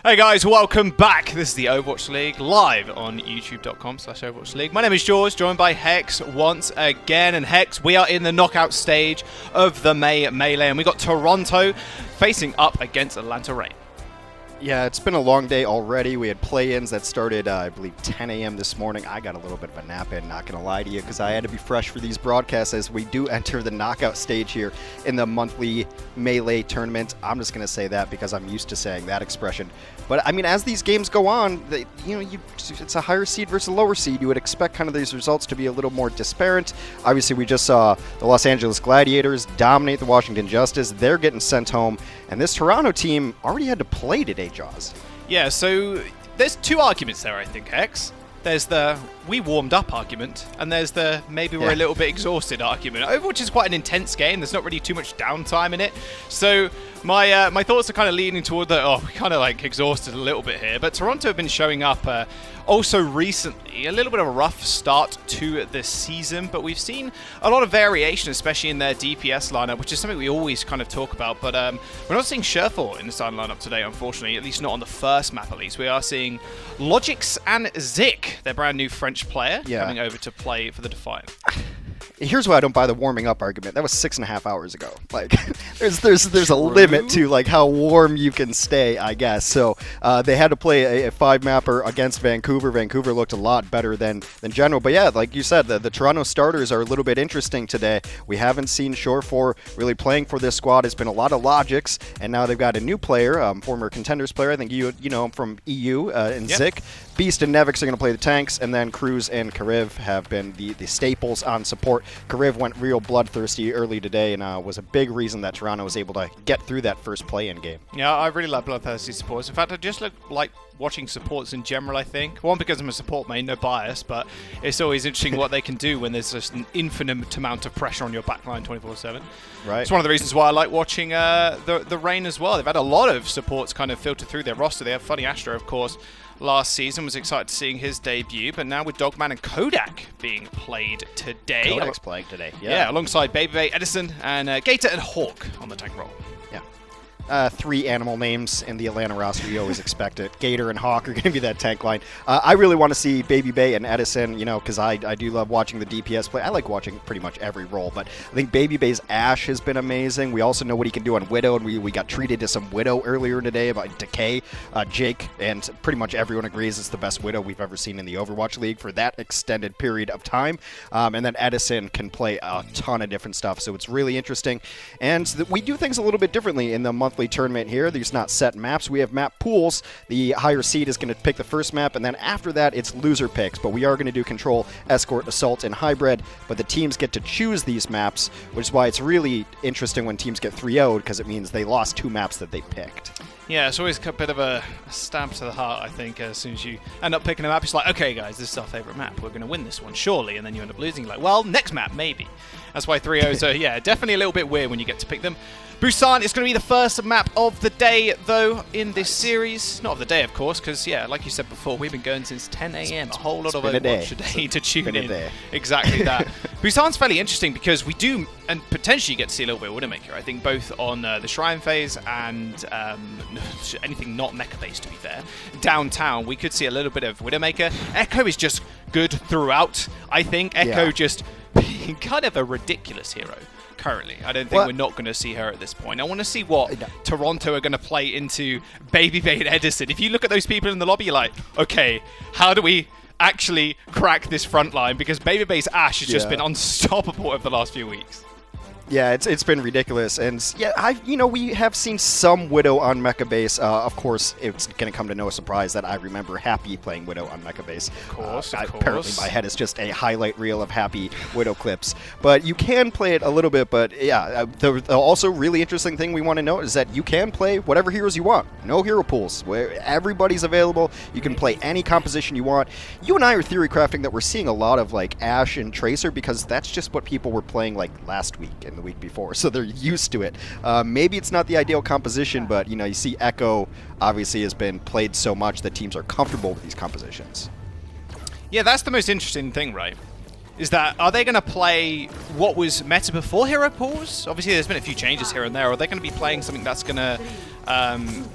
Hey guys, welcome back. This is the Overwatch League live on youtube.com/Overwatch League. My name is George, joined by Hex once again. And Hex, we are in the knockout stage of the Melee, and we got Toronto facing up against Atlanta Reign. Yeah, it's been a long day already. We had play-ins that started, I believe, 10 a.m. this morning. I got a little bit of a nap in, not going to lie to you, because I had to be fresh for these broadcasts as we do enter the knockout stage here in the monthly Melee tournament. I'm just going to say that because I'm used to saying that expression. But, I mean, as these games go on, it's a higher seed versus a lower seed. You would expect kind of these results to be a little more disparate. Obviously, we just saw the Los Angeles Gladiators dominate the Washington Justice. They're getting sent home. And this Toronto team already had to play today, Jaws. Yeah, so there's two arguments there, I think, Hex. There's the we warmed up argument, and there's the maybe we're a little bit exhausted argument. Overwatch is quite an intense game. There's not really too much downtime in it. So my thoughts are kind of leaning toward the, we're kind of like exhausted a little bit here. But Toronto have been showing up also recently. A little bit of a rough start to the season, but we've seen a lot of variation, especially in their DPS lineup, which is something we always kind of talk about. But we're not seeing Sherfall in the starting lineup today, unfortunately, at least not on the first map at least. We are seeing Logix and Zik, their brand new French player, coming over to play for the Defiant. Here's why I don't buy the warming up argument. That was 6.5 hours ago. Like, there's a limit to like how warm you can stay, I guess. So they had to play a 5-mapper against Vancouver. Vancouver looked a lot better than general. But yeah, like you said, the Toronto starters are a little bit interesting today. We haven't seen Shore4 really playing for this squad. It's been a lot of Logix, and now they've got a new player, former Contenders player. I think you know him from EU, and Zik. Beast and Nevix are going to play the tanks, and then Cruz and Kariv have been the staples on support. Kariv went real bloodthirsty early today and was a big reason that Toronto was able to get through that first play-in game. Yeah, I really love bloodthirsty supports. In fact, I just like watching supports in general, I think. One, because I'm a support main, no bias, but it's always interesting what they can do when there's just an infinite amount of pressure on your backline 24/7. Right. It's one of the reasons why I like watching the Reign as well. They've had a lot of supports kind of filter through their roster. They have Funny Astro, of course. Last season was excited to seeing his debut, but now with Dogman and Kodak being played today. Kodak's playing today, yeah. Alongside Baby, Edison, and Gator and Hawk on the tank role. Yeah. 3 animal names in the Atlanta roster. You always expect it. Gator and Hawk are going to be that tank line. I really want to see Baby Bay and Edison, because I do love watching the DPS play. I like watching pretty much every role, but I think Baby Bay's Ashe has been amazing. We also know what he can do on Widow, and we got treated to some Widow earlier today about Decay. Jake, and pretty much everyone agrees it's the best Widow we've ever seen in the Overwatch League for that extended period of time. And then Edison can play a ton of different stuff, so it's really interesting. And we do things a little bit differently in the monthly tournament here. There's not set maps. We have map pools. The higher seed is going to pick the first map, and then after that, it's loser picks. But we are going to do Control, Escort, Assault, and Hybrid. But the teams get to choose these maps, which is why it's really interesting when teams get 3-0'd, because it means they lost 2 maps that they picked. Yeah, it's always a bit of a stab to the heart, I think, as soon as you end up picking a map. It's like, okay, guys, this is our favorite map. We're going to win this one, surely. And then you end up losing. Like, well, next map, maybe. That's why 3-0s are, definitely a little bit weird when you get to pick them. Busan is going to be the first map of the day, though, in this series. Not of the day, of course, because, like you said before, we've been going since 10 a.m. A whole lot of Overwatch today to tune in. Exactly that. Busan's fairly interesting because we do, and potentially get to see a little bit of Widowmaker, I think, both on the Shrine phase and anything not mecha-based, to be fair. Downtown, we could see a little bit of Widowmaker. Echo is just good throughout, I think. Echo just being kind of a ridiculous hero. Currently, I don't think we're not going to see her at this point. I want to see what Toronto are going to play into Baby Bay and Edison. If you look at those people in the lobby, you're like, okay, how do we actually crack this front line? Because Baby Bay's Ashe has just been unstoppable over the last few weeks. Yeah, it's been ridiculous, and we have seen some Widow on Mecha Base. Of course, it's going to come to no surprise that I remember Happy playing Widow on Mecha Base. Of course. Apparently, my head is just a highlight reel of Happy Widow clips. But you can play it a little bit. But the also really interesting thing we want to note is that you can play whatever heroes you want. No hero pools. Where everybody's available. You can play any composition you want. You and I are theory crafting that we're seeing a lot of like Ashe and Tracer because that's just what people were playing like last week and the week before, so they're used to it. Maybe it's not the ideal composition, but you see Echo obviously has been played so much that teams are comfortable with these compositions. Yeah, that's the most interesting thing, right? is that, are they going to play what was meta before hero pools? Obviously, there's been a few changes here and there. Are they going to be playing something that's going to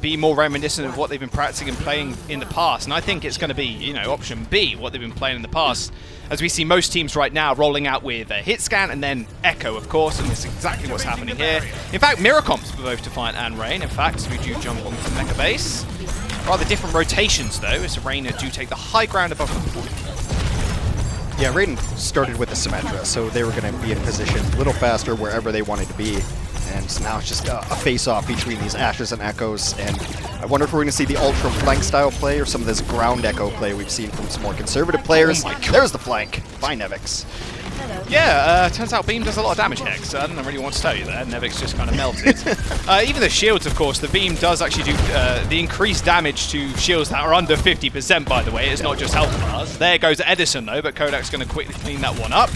be more reminiscent of what they've been practicing and playing in the past? And I think it's going to be, you know, option B, what they've been playing in the past. As we see most teams right now rolling out with a hit scan and then echo, of course, and it's exactly what's happening here. In fact, mirror comps for both Defiant and Rain. In fact, as we do jump onto the mecha base. Rather different rotations, though, as Rain do take the high ground above the point. Yeah, Raiden started with the Symmetra, so they were going to be in position a little faster wherever they wanted to be. And so now it's just a face-off between these Ashes and Echoes. And I wonder if we're going to see the ultra flank style play or some of this ground echo play we've seen from some more conservative players. Oh my God. There's the flank by Nevix. Yeah, turns out Beam does a lot of damage, Hex. I don't really want to tell you there. Nevix just kind of melted. Even the shields, of course, the Beam does actually do the increased damage to shields that are under 50%, by the way. It's not just health bars. There goes Edison, though, but Kodak's going to quickly clean that one up.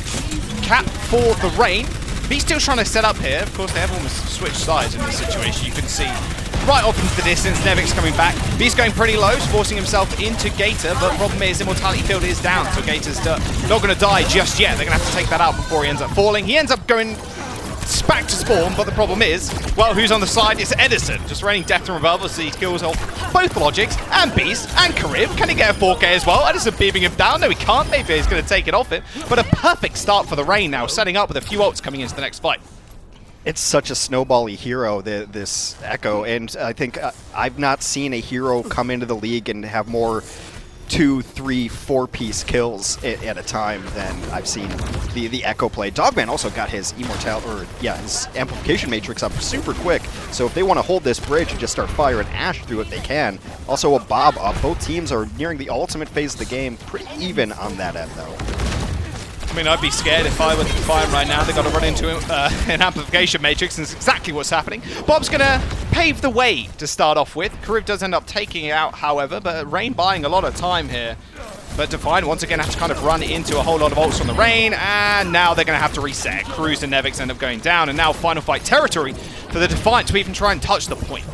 Cap for the Rain. Beast still trying to set up here. Of course, they have almost switched sides in this situation. You can see right off into the distance, Nevix coming back. Beast going pretty low, forcing himself into Gator, but problem is Immortality Field is down, so Gator's not going to die just yet. They're going to have to take that out before he ends up falling. He ends up going back to spawn, but the problem is, well, who's on the side? It's Edison, just raining death and revolver, so he kills off both Logics and Beast and Karib. Can he get a 4K as well? Edison beaming him down. No, he can't. Maybe he's going to take it off him, but a perfect start for the Rain now, setting up with a few ults coming into the next fight. It's such a snowbally hero, this Echo, and I think I've not seen a hero come into the league and have more 2, 3, 4-piece kills at a time than I've seen the Echo play. Dogman also got his his amplification matrix up super quick, so if they want to hold this bridge and just start firing Ash through it, they can. Also a Bob up. Both teams are nearing the ultimate phase of the game, pretty even on that end, though. I mean, I'd be scared if I were Defiant right now. They've got to run into an amplification matrix, and it's exactly what's happening. Bob's going to pave the way to start off with. Karib does end up taking it out, however, but Rain buying a lot of time here. But Defiant, once again, have to kind of run into a whole lot of ults on the Rain, and now they're going to have to reset. Cruz and Nevix end up going down, and now final fight territory for the Defiant to even try and touch the point.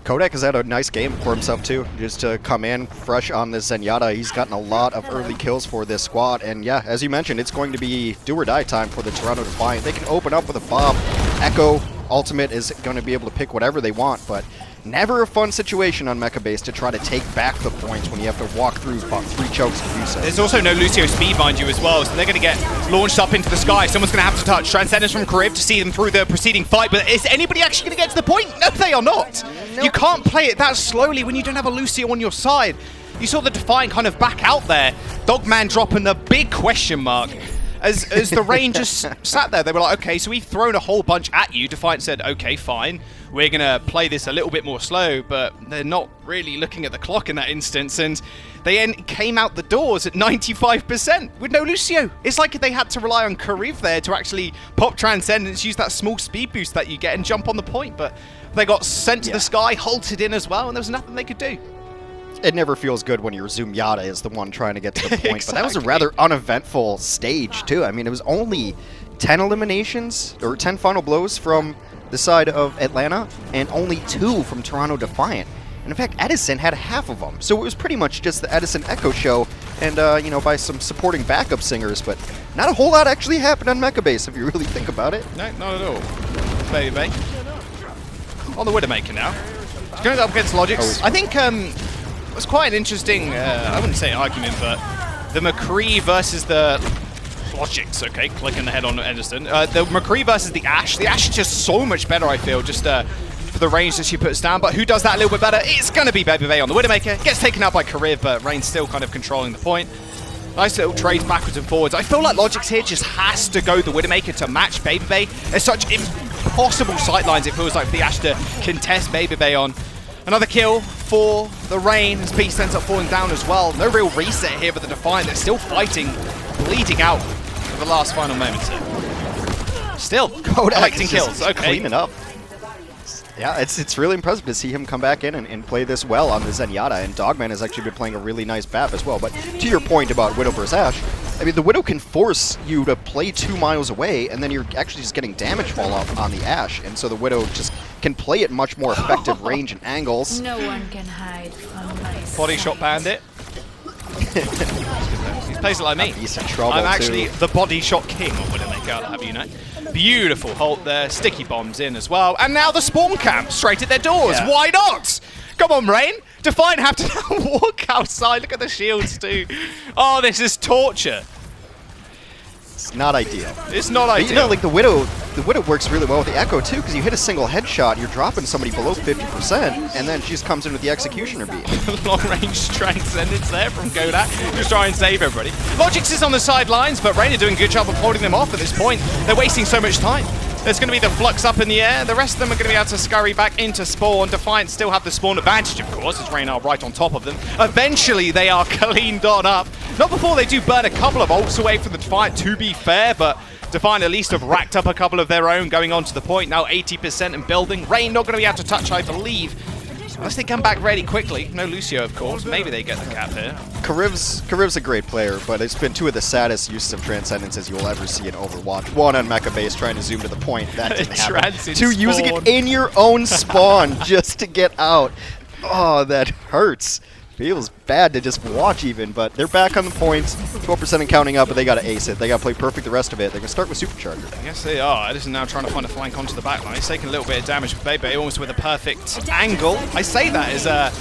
Kodak has had a nice game for himself too, just to come in fresh on this Zenyatta. He's gotten a lot of early kills for this squad, and yeah, as you mentioned, it's going to be do or die time for the Toronto Defiant. They can open up with a Bob. Echo Ultimate is going to be able to pick whatever they want, but never a fun situation on Mecha Base to try to take back the points when you have to walk through about 3 chokes to do so. There's also no Lucio speed, mind you, as well, so they're going to get launched up into the sky. Someone's going to have to touch Transcendence from Karib to see them through the preceding fight, but is anybody actually going to get to the point? No, they are not. Nope. You can't play it that slowly when you don't have a Lucio on your side. You saw the Defiant kind of back out there. Dogman dropping the big question mark. As the Rain just sat there, they were like, okay, so we've thrown a whole bunch at you. Defiant said, okay, fine. We're going to play this a little bit more slow, but they're not really looking at the clock in that instance, and they came out the doors at 95% with no Lucio. It's like they had to rely on Karib there to actually pop Transcendence, use that small speed boost that you get, and jump on the point, but they got sent to the sky, halted in as well, and there was nothing they could do. It never feels good when your Zoomyata is the one trying to get to the point, exactly. But that was a rather uneventful stage, too. I mean, it was only 10 eliminations, or 10 final blows from the side of Atlanta, and only 2 from Toronto Defiant. And in fact, Edison had half of them, so it was pretty much just the Edison Echo show, and, you know, by some supporting backup singers, but not a whole lot actually happened on Mecha Base, if you really think about it. No, not at all. Baby. On the Widowmaker now. He's going up against Logics. I think, it was quite an interesting, I wouldn't say argument, but the McCree versus the Logics, okay, clicking the head on Edison. The McCree versus the Ashe. The Ashe is just so much better, I feel, just for the range that she puts down. But who does that a little bit better? It's going to be Baby Bay on the Widowmaker. Gets taken out by Karib, but Rain's still kind of controlling the point. Nice little trades backwards and forwards. I feel like Logics here just has to go the Widowmaker to match Baby Bay. There's such impossible sightlines, it feels like, for the Ashe to contest Baby Bay on. Another kill for the Rain as Beast ends up falling down as well. No real reset here for the Defiant. They're still fighting, bleeding out for the last final moments here. Still collecting kills. Okay. Cleaning up. Yeah, it's really impressive to see him come back in and play this well on the Zenyatta, and Dogman has actually been playing a really nice BAP as well. But to your point about Widow versus Ashe, I mean, the Widow can force you to play 2 miles away, and then you're actually just getting damage fall off on the Ashe, and so the Widow just can play at much more effective range and angles. No one can hide from my Body shot bandit. He's Plays it like me. He's in trouble I'm actually too. the body shot king, or whatever they call it, have you know. Beautiful ult there, sticky bombs in as well. And now the spawn camp straight at their doors. Yeah. Why not? Come on, Rain. Defiant have to now walk outside. Look at the shields too. Oh, this is torture. It's not ideal. It's not But ideal. you know, like the Widow works really well with the Echo too, because you hit a single headshot, you're dropping somebody below 50%, and then she just comes in with the Executioner beam. Long-range transcendence there from Kodak. Just try and save everybody. Logix is on the sidelines, but Rain are doing a good job of holding them off at this point. They're wasting so much time. There's going to be the flux up in the air. The rest of them are going to be able to scurry back into spawn. Defiant still have the spawn advantage, of course, as Rain are right on top of them. Eventually, they are cleaned on up. Not before they do burn a couple of ults away from the Defiant, to be fair, but Defiant at least have racked up a couple of their own going on to the point. Now 80% and building. Rain not going to be able to touch, I believe. Unless they come back really quickly. No Lucio, of course. Maybe they get the cap here. Kariv's a great player, but it's been two of the saddest uses of Transcendences you'll ever see in Overwatch. One on Mecha Base trying to zoom to the point. That didn't happen. Two, using it in your own spawn just to get out. Oh, that hurts. Feels bad to just watch even, but they're back on the points. 12% and counting up, but they got to ace it. They got to play perfect the rest of it. They're going to start with Supercharger. Yes, they are. Edison now trying to find a flank onto the back line. He's taking a little bit of damage for Bebe, almost with a perfect angle. I say that as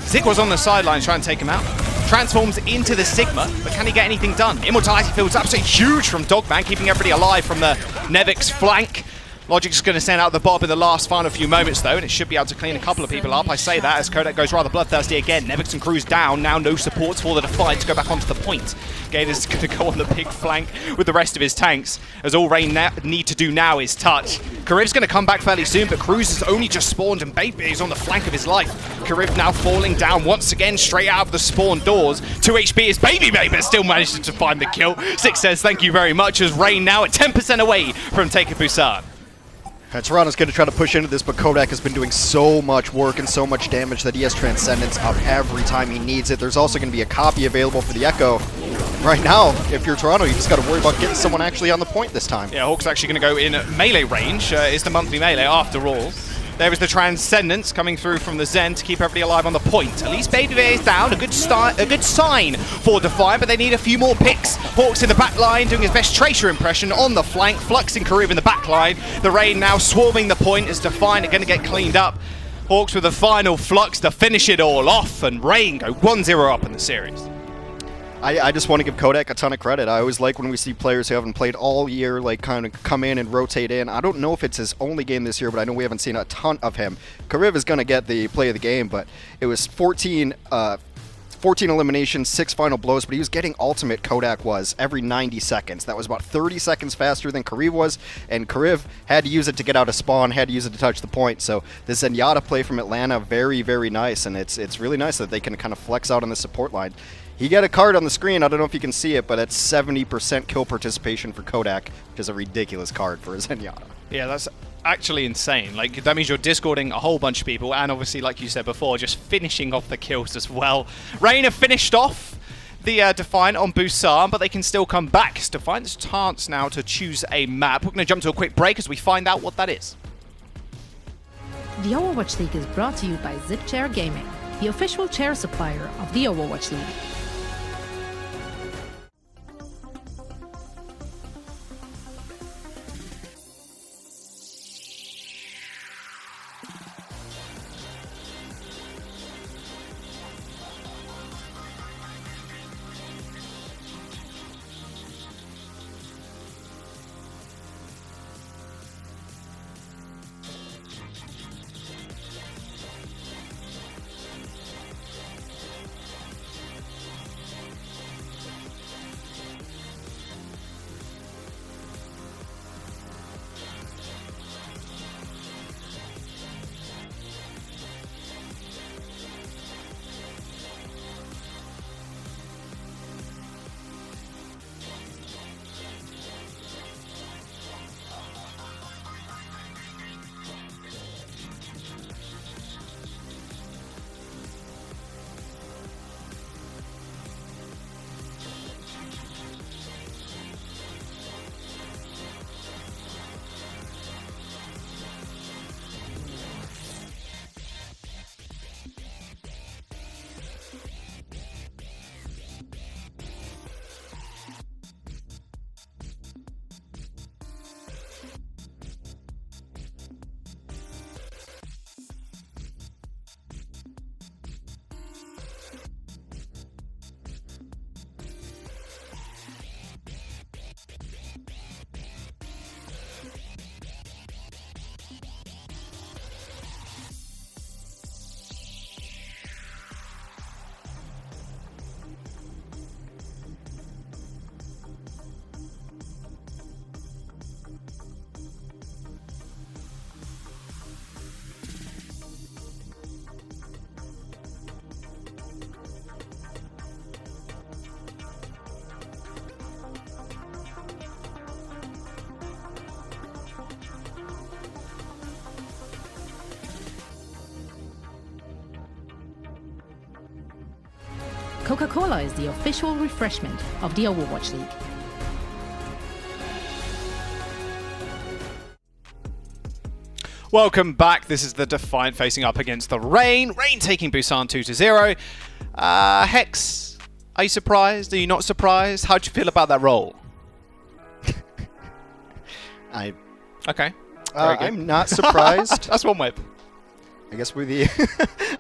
Zik was on the sideline trying to take him out. Transforms into the Sigma, but can he get anything done? Immortality field's absolutely huge from Dogman, keeping everybody alive from the Nevic's flank. Logic's is going to send out the Bob in the last final few moments, though, and it should be able to clean a couple of people up. I say that as Kodak goes rather bloodthirsty again. Nevix and Cruz down. Now no supports for the Defiant to go back onto the point. Gator's going to go on the big flank with the rest of his tanks, as all Rain need to do now is touch. Kariv's going to come back fairly soon, but Cruz has only just spawned, and Baby is on the flank of his life. Kariv now falling down once again, straight out of the spawn doors. 2 HP is Baby, but still managed to find the kill. Six says thank you very much, as Rain now at 10% away from taking Busan. Toronto's going to try to push into this, but Kodak has been doing so much work and so much damage that he has Transcendence up every time he needs it. There's also going to be a copy available for the Echo. Right now, if you're Toronto, you just got to worry about getting someone actually on the point this time. Yeah, Hawk's actually going to go in melee range. Is the monthly melee after all. There is the Transcendence coming through from the Zen to keep everybody alive on the point. At least Baby is down, a good sign for Defiant, but they need a few more picks. Hawk's in the back line doing his best Tracer impression on the flank, fluxing Karib in the back line. The Rain now swarming the point as Defiant are going to get cleaned up. Hawks with the final flux to finish it all off, and Rain go 1-0 up in the series. I just want to give Kodak a ton of credit. I always like when we see players who haven't played all year like kind of come in and rotate in. I don't know if it's his only game this year, but I know we haven't seen a ton of him. Kariv is going to get the play of the game, but it was 14 eliminations, 6 final blows, but he was getting ultimate, Kodak was, every 90 seconds. That was about 30 seconds faster than Kariv was, and Kariv had to use it to get out of spawn, had to use it to touch the point. So the Zenyatta play from Atlanta, very, very nice, and it's really nice that they can kind of flex out on the support line. He got a card on the screen, I don't know if you can see it, but it's 70% kill participation for Kodak, which is a ridiculous card for a Zenyatta. Yeah, that's actually insane. Like, that means you're discording a whole bunch of people, and obviously, like you said before, just finishing off the kills as well. Rain have finished off the Defiant on Busan, but they can still come back. Defiant's chance now to choose a map. We're going to jump to a quick break as we find out what that is. The Overwatch League is brought to you by Zip Chair Gaming, the official chair supplier of the Overwatch League. Coca-Cola is the official refreshment of the Overwatch League. Welcome back. This is the Defiant facing up against the Rain. Rain taking Busan 2-0. Hex, are you surprised? Are you not surprised? How'd you feel about that role? Okay. I'm not surprised. That's one way. I guess we're the...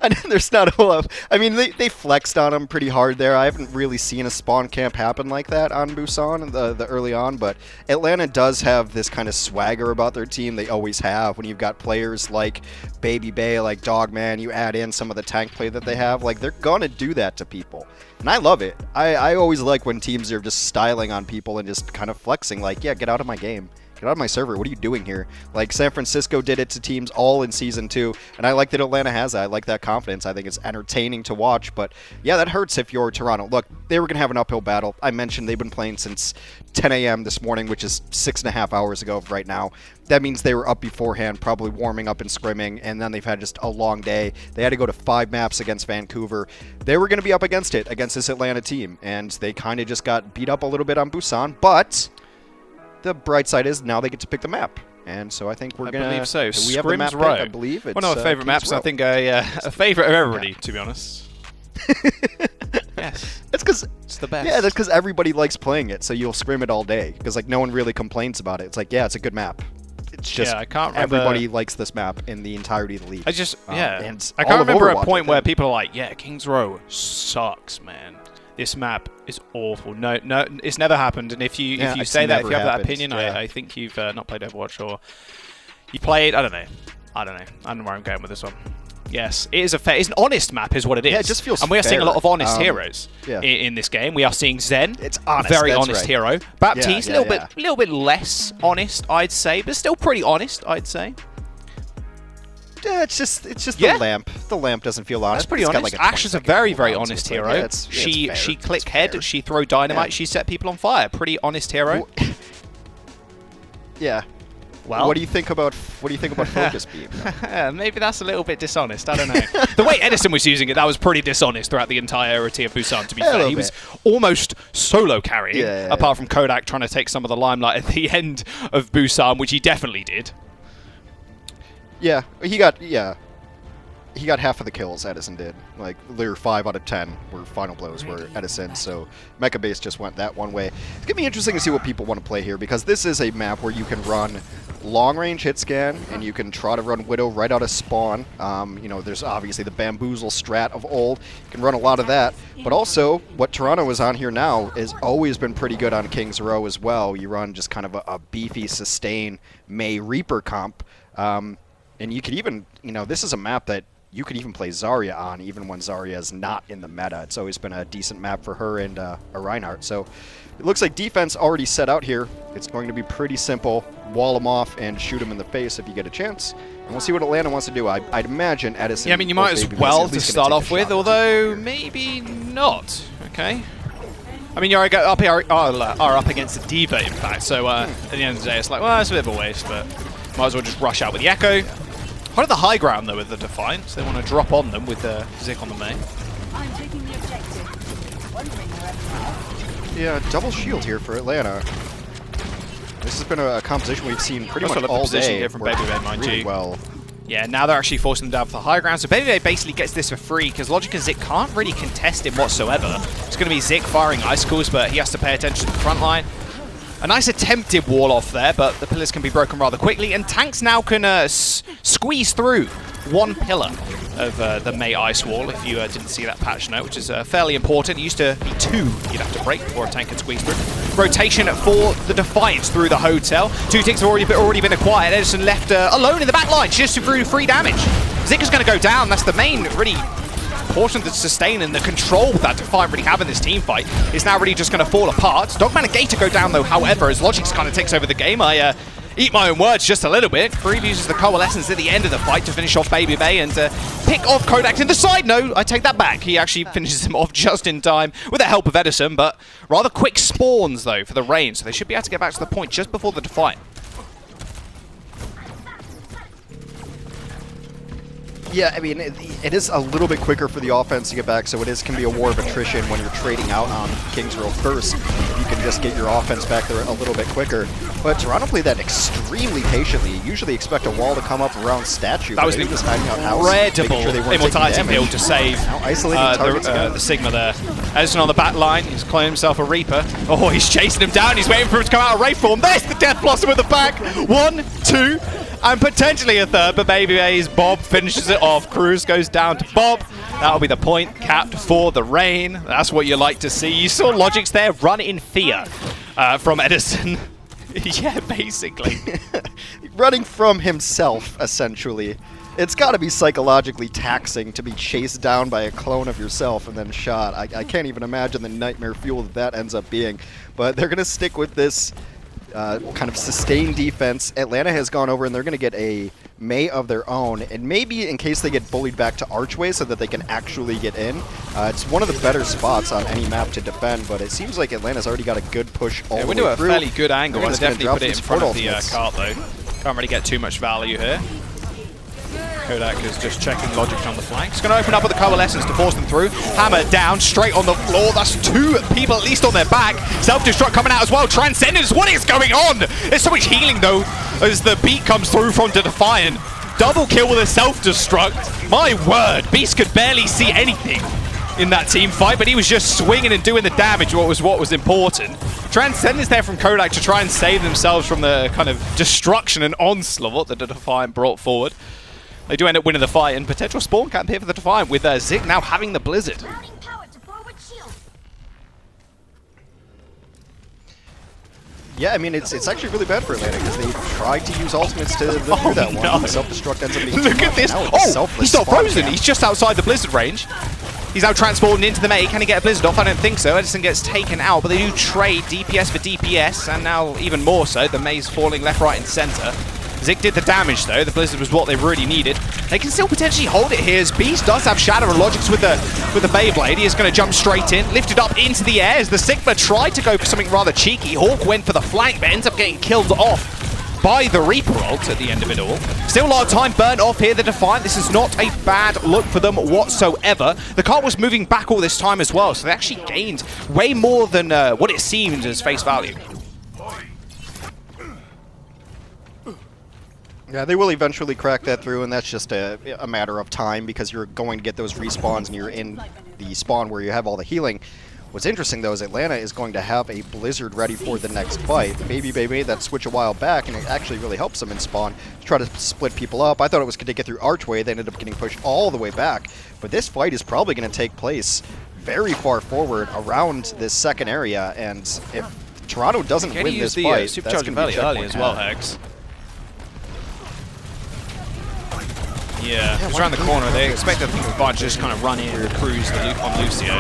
and there's not a whole lot... I mean, they flexed on him pretty hard there. I haven't really seen a spawn camp happen like that on Busan the early on, but Atlanta does have this kind of swagger about their team. They always have. When you've got players like Baby Bay, like Dogman, you add in some of the tank play that they have, like, they're going to do that to people. And I love it. I always like when teams are just styling on people and just kind of flexing, like, yeah, get out of my game. Get out of my server. What are you doing here? Like, San Francisco did it to teams all in Season 2, and I like that Atlanta has that. I like that confidence. I think it's entertaining to watch, but yeah, that hurts if you're Toronto. Look, they were going to have an uphill battle. I mentioned they've been playing since 10 a.m. this morning, which is 6.5 hours ago right now. That means they were up beforehand, probably warming up and scrimming, and then they've had just a long day. They had to go to 5 maps against Vancouver. They were going to be up against it, against this Atlanta team, and they kind of just got beat up a little bit on Busan, but... the bright side is now they get to pick the map, and so I think we're gonna. I believe so. We have the map pick, I believe it's one of our favorite maps. I think a favorite of everybody, to be honest. Yes, it's because it's the best. Yeah, that's because everybody likes playing it, so you'll scrim it all day because like no one really complains about it. It's like, yeah, it's a good map. It's just I can't remember. Everybody likes this map in the entirety of the league. I just and I can't remember Overwatch, a point where people are like, yeah, Kings Row sucks, man. This map is awful. No, it's never happened. And if you say that, if you have that opinion, I think you've not played Overwatch or you played. I don't know. I don't know where I'm going with this one. Yes, it is it's an honest map, is what it is. Yeah, it just feels. And we are seeing a lot of honest heroes yeah. in this game. We are seeing Zen, it's honest, very honest hero. Baptiste, a little bit less honest, I'd say, but still pretty honest, I'd say. Yeah, it's just the lamp. The lamp doesn't feel honest. That's pretty honest. Like Ash is a very honest hero. Yeah, she click head, she throw dynamite, she set people on fire. Pretty honest hero. Yeah. Well, what do you think about Focus Beam? Maybe that's a little bit dishonest. I don't know. The way Edison was using it, that was pretty dishonest throughout the entirety of Busan. To be fair, he was almost solo carrying, apart from Kodak trying to take some of the limelight at the end of Busan, which he definitely did. Yeah, he got half of the kills. Edison did. Like, there were 5 out of 10 were final blows were Edison. So Mecha Base just went that one way. It's gonna be interesting to see what people want to play here because this is a map where you can run long range hit scan and you can try to run Widow right out of spawn. You know, there's obviously the bamboozle strat of old. You can run a lot of that, but also what Toronto is on here now has always been pretty good on Kings Row as well. You run just kind of a beefy sustain May Reaper comp. And you could even, you know, this is a map that you could even play Zarya on, even when Zarya is not in the meta. It's always been a decent map for her and a Reinhardt. So it looks like defense already set out here. It's going to be pretty simple. Wall them off and shoot them in the face if you get a chance. And we'll see what Atlanta wants to do. I'd imagine Edison... Yeah, I mean, you might as well to start off with, although maybe not. Okay. I mean, you're up here are up against the D.Va, in fact. So at the end of the day, it's like, well, it's a bit of a waste, but might as well just rush out with the Echo. Quite at the high ground, though, with the Defiant. So they want to drop on them with Zik on the main. I'm taking the objective. Wondering where Yeah, double shield here for Atlanta. This has been a composition we've seen pretty much all day. Here from Baby Bay, mind really you. Well. Yeah, now they're actually forcing them down for the high ground. So Baby Bay basically gets this for free because Logic and Zik can't really contest him whatsoever. It's going to be Zik firing icicles, but he has to pay attention to the front line. A nice attempted wall off there, but the pillars can be broken rather quickly, and tanks now can squeeze through one pillar of the May Ice Wall, if you didn't see that patch note, which is fairly important. It used to be 2 you'd have to break before a tank could squeeze through. Rotation for the Defiance through the hotel. 2 ticks have already been acquired. Edison left alone in the back line, just through 3 damage. Zik is going to go down. That's the main really portion of the sustain and the control that Defiant really have in this team fight is now really just going to fall apart. Dogman and Gator go down though, however, as Logix kind of takes over the game. I eat my own words just a little bit. Reeve uses the Coalescence at the end of the fight to finish off Baby Bay and pick off Kodak. And the side note, I take that back. He actually finishes him off just in time with the help of Edison, but rather quick spawns though for the Rain, so they should be able to get back to the point just before the Defiant. Yeah, I mean, it is a little bit quicker for the offense to get back, so can be a war of attrition when you're trading out on King's Row first. You can just get your offense back there a little bit quicker. But Toronto played that extremely patiently. You usually expect a wall to come up around statue. That was an incredible immortality build to save the Sigma there. Edison on the back line, he's calling himself a Reaper. Oh, he's chasing him down, he's waiting for him to come out of Wraith form. There's the Death Blossom with the back. 1, 2, and potentially a third, but Baby's Bob finishes it off. Cruz goes down to Bob. That'll be the point capped for the Rain. That's what you like to see. You saw Logic's there run in fear from Edison. Yeah, basically. Running from himself, essentially. It's got to be psychologically taxing to be chased down by a clone of yourself and then shot. I can't even imagine the nightmare fuel that ends up being. But they're going to stick with this kind of sustained defense. Atlanta has gone over and they're going to get a May of their own, and maybe in case they get bullied back to Archway so that they can actually get in. It's one of the better spots on any map to defend, but it seems like Atlanta's already got a good push all the way through. We do a fairly good angle. I'll definitely put it in front of the cart though. Can't really get too much value here. Kodak is just checking Logic on the flank. He's going to open up with the Coalescence to force them through. Hammer down, straight on the floor. That's 2 people at least on their back. Self-destruct coming out as well. Transcendence, what is going on? There's so much healing though as the beat comes through from the Defiant. Double kill with a self-destruct. My word, Beast could barely see anything in that team fight, but he was just swinging and doing the damage, what was important. Transcendence there from Kodak to try and save themselves from the kind of destruction and onslaught that the Defiant brought forward. They do end up winning the fight, and potential spawn camp here for the Defiant with Zik now having the Blizzard. Yeah, I mean, it's actually really bad for Atlanta because they tried to use ultimates to live through that one. Self-destruct ends up being Look at this. Oh, he's not frozen. He's just outside the Blizzard range. He's now transported into the May. Can he get a Blizzard off? I don't think so. Edison gets taken out, but they do trade DPS for DPS, and now even more so. The May's falling left, right, and center. Zik did the damage though. The Blizzard was what they really needed. They can still potentially hold it here as Beast does have Shadow and Logics with the Beyblade. He is going to jump straight in, lifted up into the air as the Sigma tried to go for something rather cheeky. Hawk went for the flank, but ends up getting killed off by the Reaper ult at the end of it all. Still a lot of time burnt off here, the Defiant. This is not a bad look for them whatsoever. The cart was moving back all this time as well, so they actually gained way more than what it seemed as face value. Yeah, they will eventually crack that through, and that's just a matter of time because you're going to get those respawns and you're in the spawn where you have all the healing. What's interesting, though, is Atlanta is going to have a Blizzard ready for the next fight. Maybe they made that switch a while back, and it actually really helps them in spawn to try to split people up. I thought it was going to get through Archway. They ended up getting pushed all the way back. But this fight is probably going to take place very far forward around this second area, and if Toronto doesn't win this fight, that's going to be a early as well, Hex. Yeah, it's around the corner. They expect the Vancouver to just kind of run in and cruise the loop on Lucio.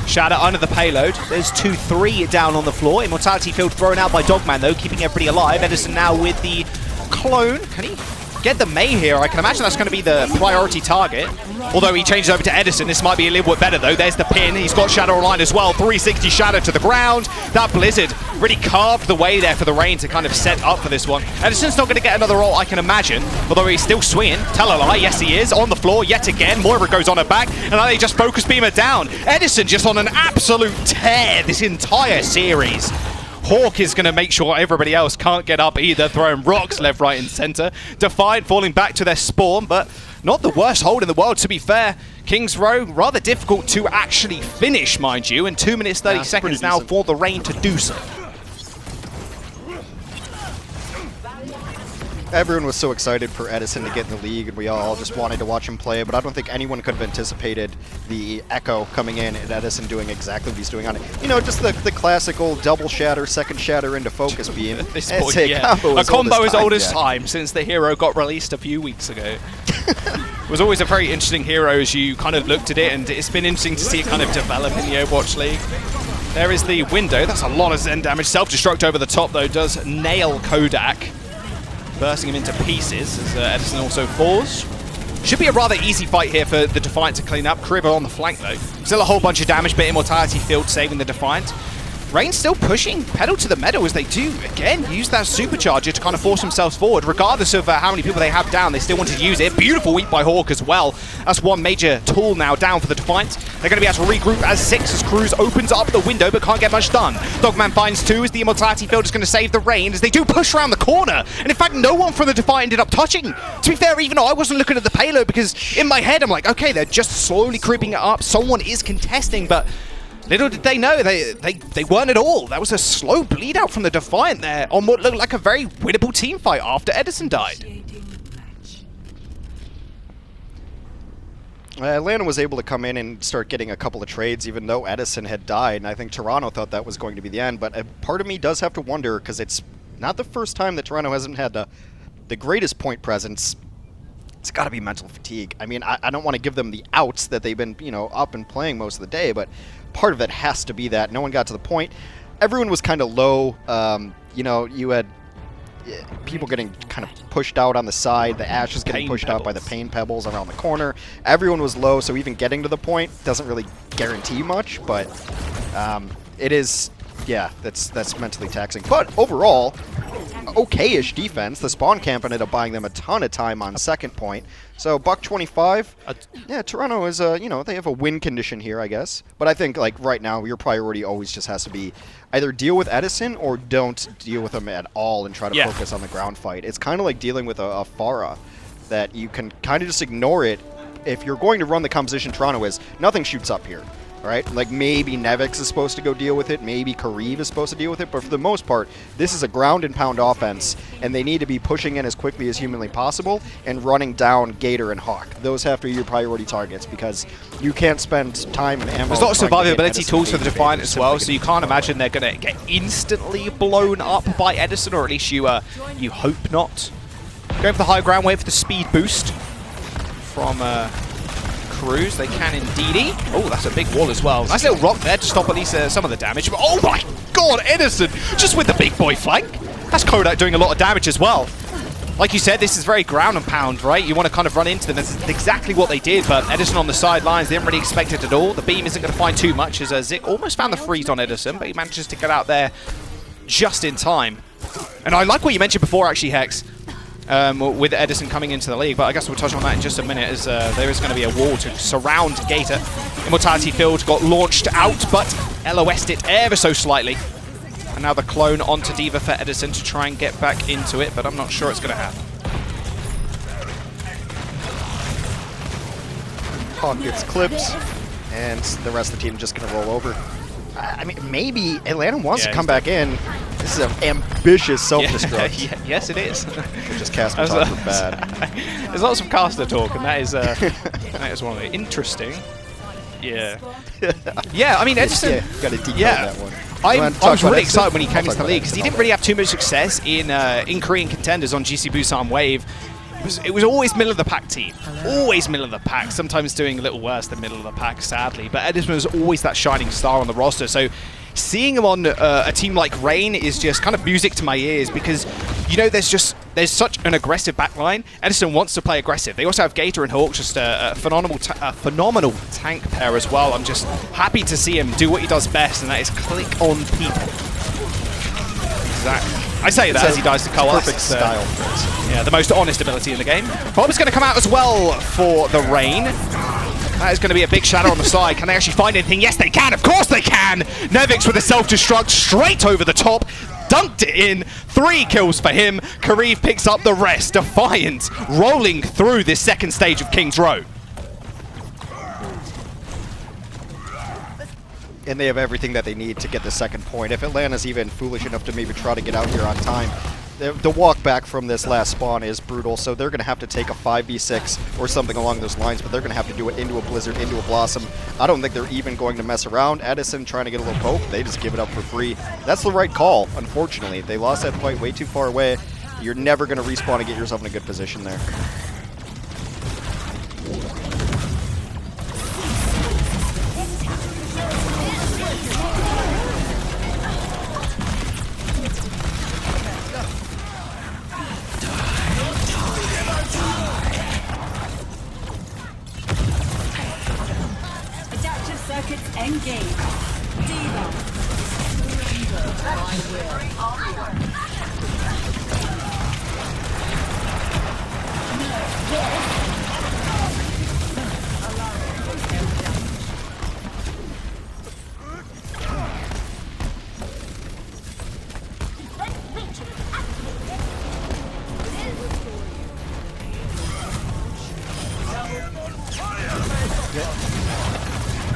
Shadow under the payload. There's 2-3 down on the floor. Immortality field thrown out by Dogman, though, keeping everybody alive. Edison now with the clone. Can he get the May here? I can imagine that's going to be the priority target. Although he changes over to Edison, this might be a little bit better, though. There's the pin. He's got Shadow aligned as well. 360 Shadow to the ground. That Blizzard really carved the way there for the Rain to kind of set up for this one. Edison's not going to get another ult, I can imagine. Although he's still swinging. Tell a lie. Yes, he is. On the floor yet again. Moira goes on her back. And now they just focus beamer down. Edison just on an absolute tear this entire series. Hawk is going to make sure everybody else can't get up either, throwing rocks left, right, and center. Defiant falling back to their spawn, but not the worst hold in the world, to be fair. King's Row, rather difficult to actually finish, mind you, and 2 minutes 30 seconds now for the Rain to do so. Everyone was so excited for Edison to get in the league, and we all just wanted to watch him play, but I don't think anyone could have anticipated the Echo coming in and Edison doing exactly what he's doing on it. You know, just the classical double shatter, second shatter into focus beam. A combo as old as time since the hero got released a few weeks ago. It was always a very interesting hero as you kind of looked at it, and it's been interesting to see it kind of develop in the Overwatch League. There is the window. That's a lot of Zen damage. Self-destruct over the top, though, does nail Kodak, bursting him into pieces as Edison also falls. Should be a rather easy fight here for the Defiant to clean up. Kribber on the flank, though. Still a whole bunch of damage, but Immortality Field saving the Defiant. Rain's still pushing pedal to the metal as they do, again, use that supercharger to kind of force themselves forward. Regardless of how many people they have down, they still want to use it. Beautiful weep by Hawk as well. That's one major tool now down for the Defiant. They're going to be able to regroup as Six as Cruz opens up the window but can't get much done. Dogman finds 2 as the Immortality Field is going to save the Rain as they do push around the corner. And in fact, no one from the Defiant ended up touching. To be fair, even though I wasn't looking at the payload, because in my head I'm like, okay, they're just slowly creeping it up. Someone is contesting, but little did they know, they weren't at all. That was a slow bleed out from the Defiant there on what looked like a very winnable team fight after Edison died. Atlanta was able to come in and start getting a couple of trades even though Edison had died, and I think Toronto thought that was going to be the end, but a part of me does have to wonder, because it's not the first time that Toronto hasn't had the greatest point presence. It's got to be mental fatigue. I mean, I don't want to give them the outs that they've been, up and playing most of the day, but part of it has to be that no one got to the point. Everyone was kind of low. You had people getting kind of pushed out on the side. The Ash was getting pushed out by the pain pebbles around the corner. Everyone was low, so even getting to the point doesn't really guarantee much, but it is, yeah, that's mentally taxing. But overall, okay-ish defense. The spawn camp ended up buying them a ton of time on second point. So $1.25. Yeah, Toronto is they have a win condition here, I guess. But I think like right now your priority always just has to be either deal with Edison or don't deal with them at all and try to focus on the ground fight. It's kind of like dealing with a Pharah, that you can kind of just ignore it. If you're going to run the composition Toronto is, nothing shoots up here. Right? Like maybe Nevix is supposed to go deal with it, maybe Kariv is supposed to deal with it, but for the most part, this is a ground and pound offense, and they need to be pushing in as quickly as humanly possible and running down Gator and Hawk. Those have to be your priority targets, because you can't spend time and ammo. There's a lot of survivability tools for the Defiant as well, so you can't imagine they're going to get instantly blown up by Edison, or at least you hope not. Going for the high ground, wait for the speed boost from Cruz. They can indeed. Oh, that's a big wall as well. Nice little rock there to stop at least some of the damage. But oh my god, Edison just with the big boy flank. That's Kodak doing a lot of damage as well. Like you said, this is very ground and pound, right? You want to kind of run into them. That's exactly what they did, but Edison on the sidelines, they didn't really expect it at all. The beam isn't going to find too much as Zik almost found the freeze on Edison, but he manages to get out there just in time. And I like what you mentioned before, actually, Hex. With Edison coming into the league, but I guess we'll touch on that in just a minute, as there is going to be a wall to surround Gator. Immortality Field got launched out, but LOS'd it ever so slightly. And now the clone onto D.Va for Edison to try and get back into it, but I'm not sure it's going to happen. Hawk gets clips, and the rest of the team just going to roll over. I mean, maybe Atlanta wants to come back in. This is an ambitious self-destruct. Yes, it is. We're just casting talk for bad. There's lots of caster talk, and that is one of the interesting. Yeah. Yeah, I mean, Edison. Yeah, got to decode that one. I was really excited when he came into the league, because he didn't really have too much success in Korean contenders on GC Busan Wave. It was always middle of the pack team. Always middle of the pack. Sometimes doing a little worse than middle of the pack, sadly. But Edison was always that shining star on the roster. So seeing him on a team like Rain is just kind of music to my ears, because there's such an aggressive backline. Edison wants to play aggressive. They also have Gator and Hawk, just a phenomenal tank pair as well. I'm just happy to see him do what he does best, and that is click on people. Exactly. I say that as he dies to co-op. Perfect style. Yeah, the most honest ability in the game. Bob is going to come out as well for the Rain. That is going to be a big shadow on the side. Can they actually find anything? Yes, they can. Of course they can. Nevix with a self-destruct straight over the top. Dunked it in. 3 kills for him. Kariv picks up the rest. Defiant rolling through this second stage of King's Row. And they have everything that they need to get the second point. If Atlanta's even foolish enough to maybe try to get out here on time, the walk back from this last spawn is brutal, so they're going to have to take a 5v6 or something along those lines, but they're going to have to do it into a Blizzard, into a Blossom. I don't think they're even going to mess around. Edison trying to get a little poke, they just give it up for free. That's the right call, unfortunately. They lost that fight way too far away. You're never going to respawn and get yourself in a good position there. Adaptive circuits engaged. D.Va.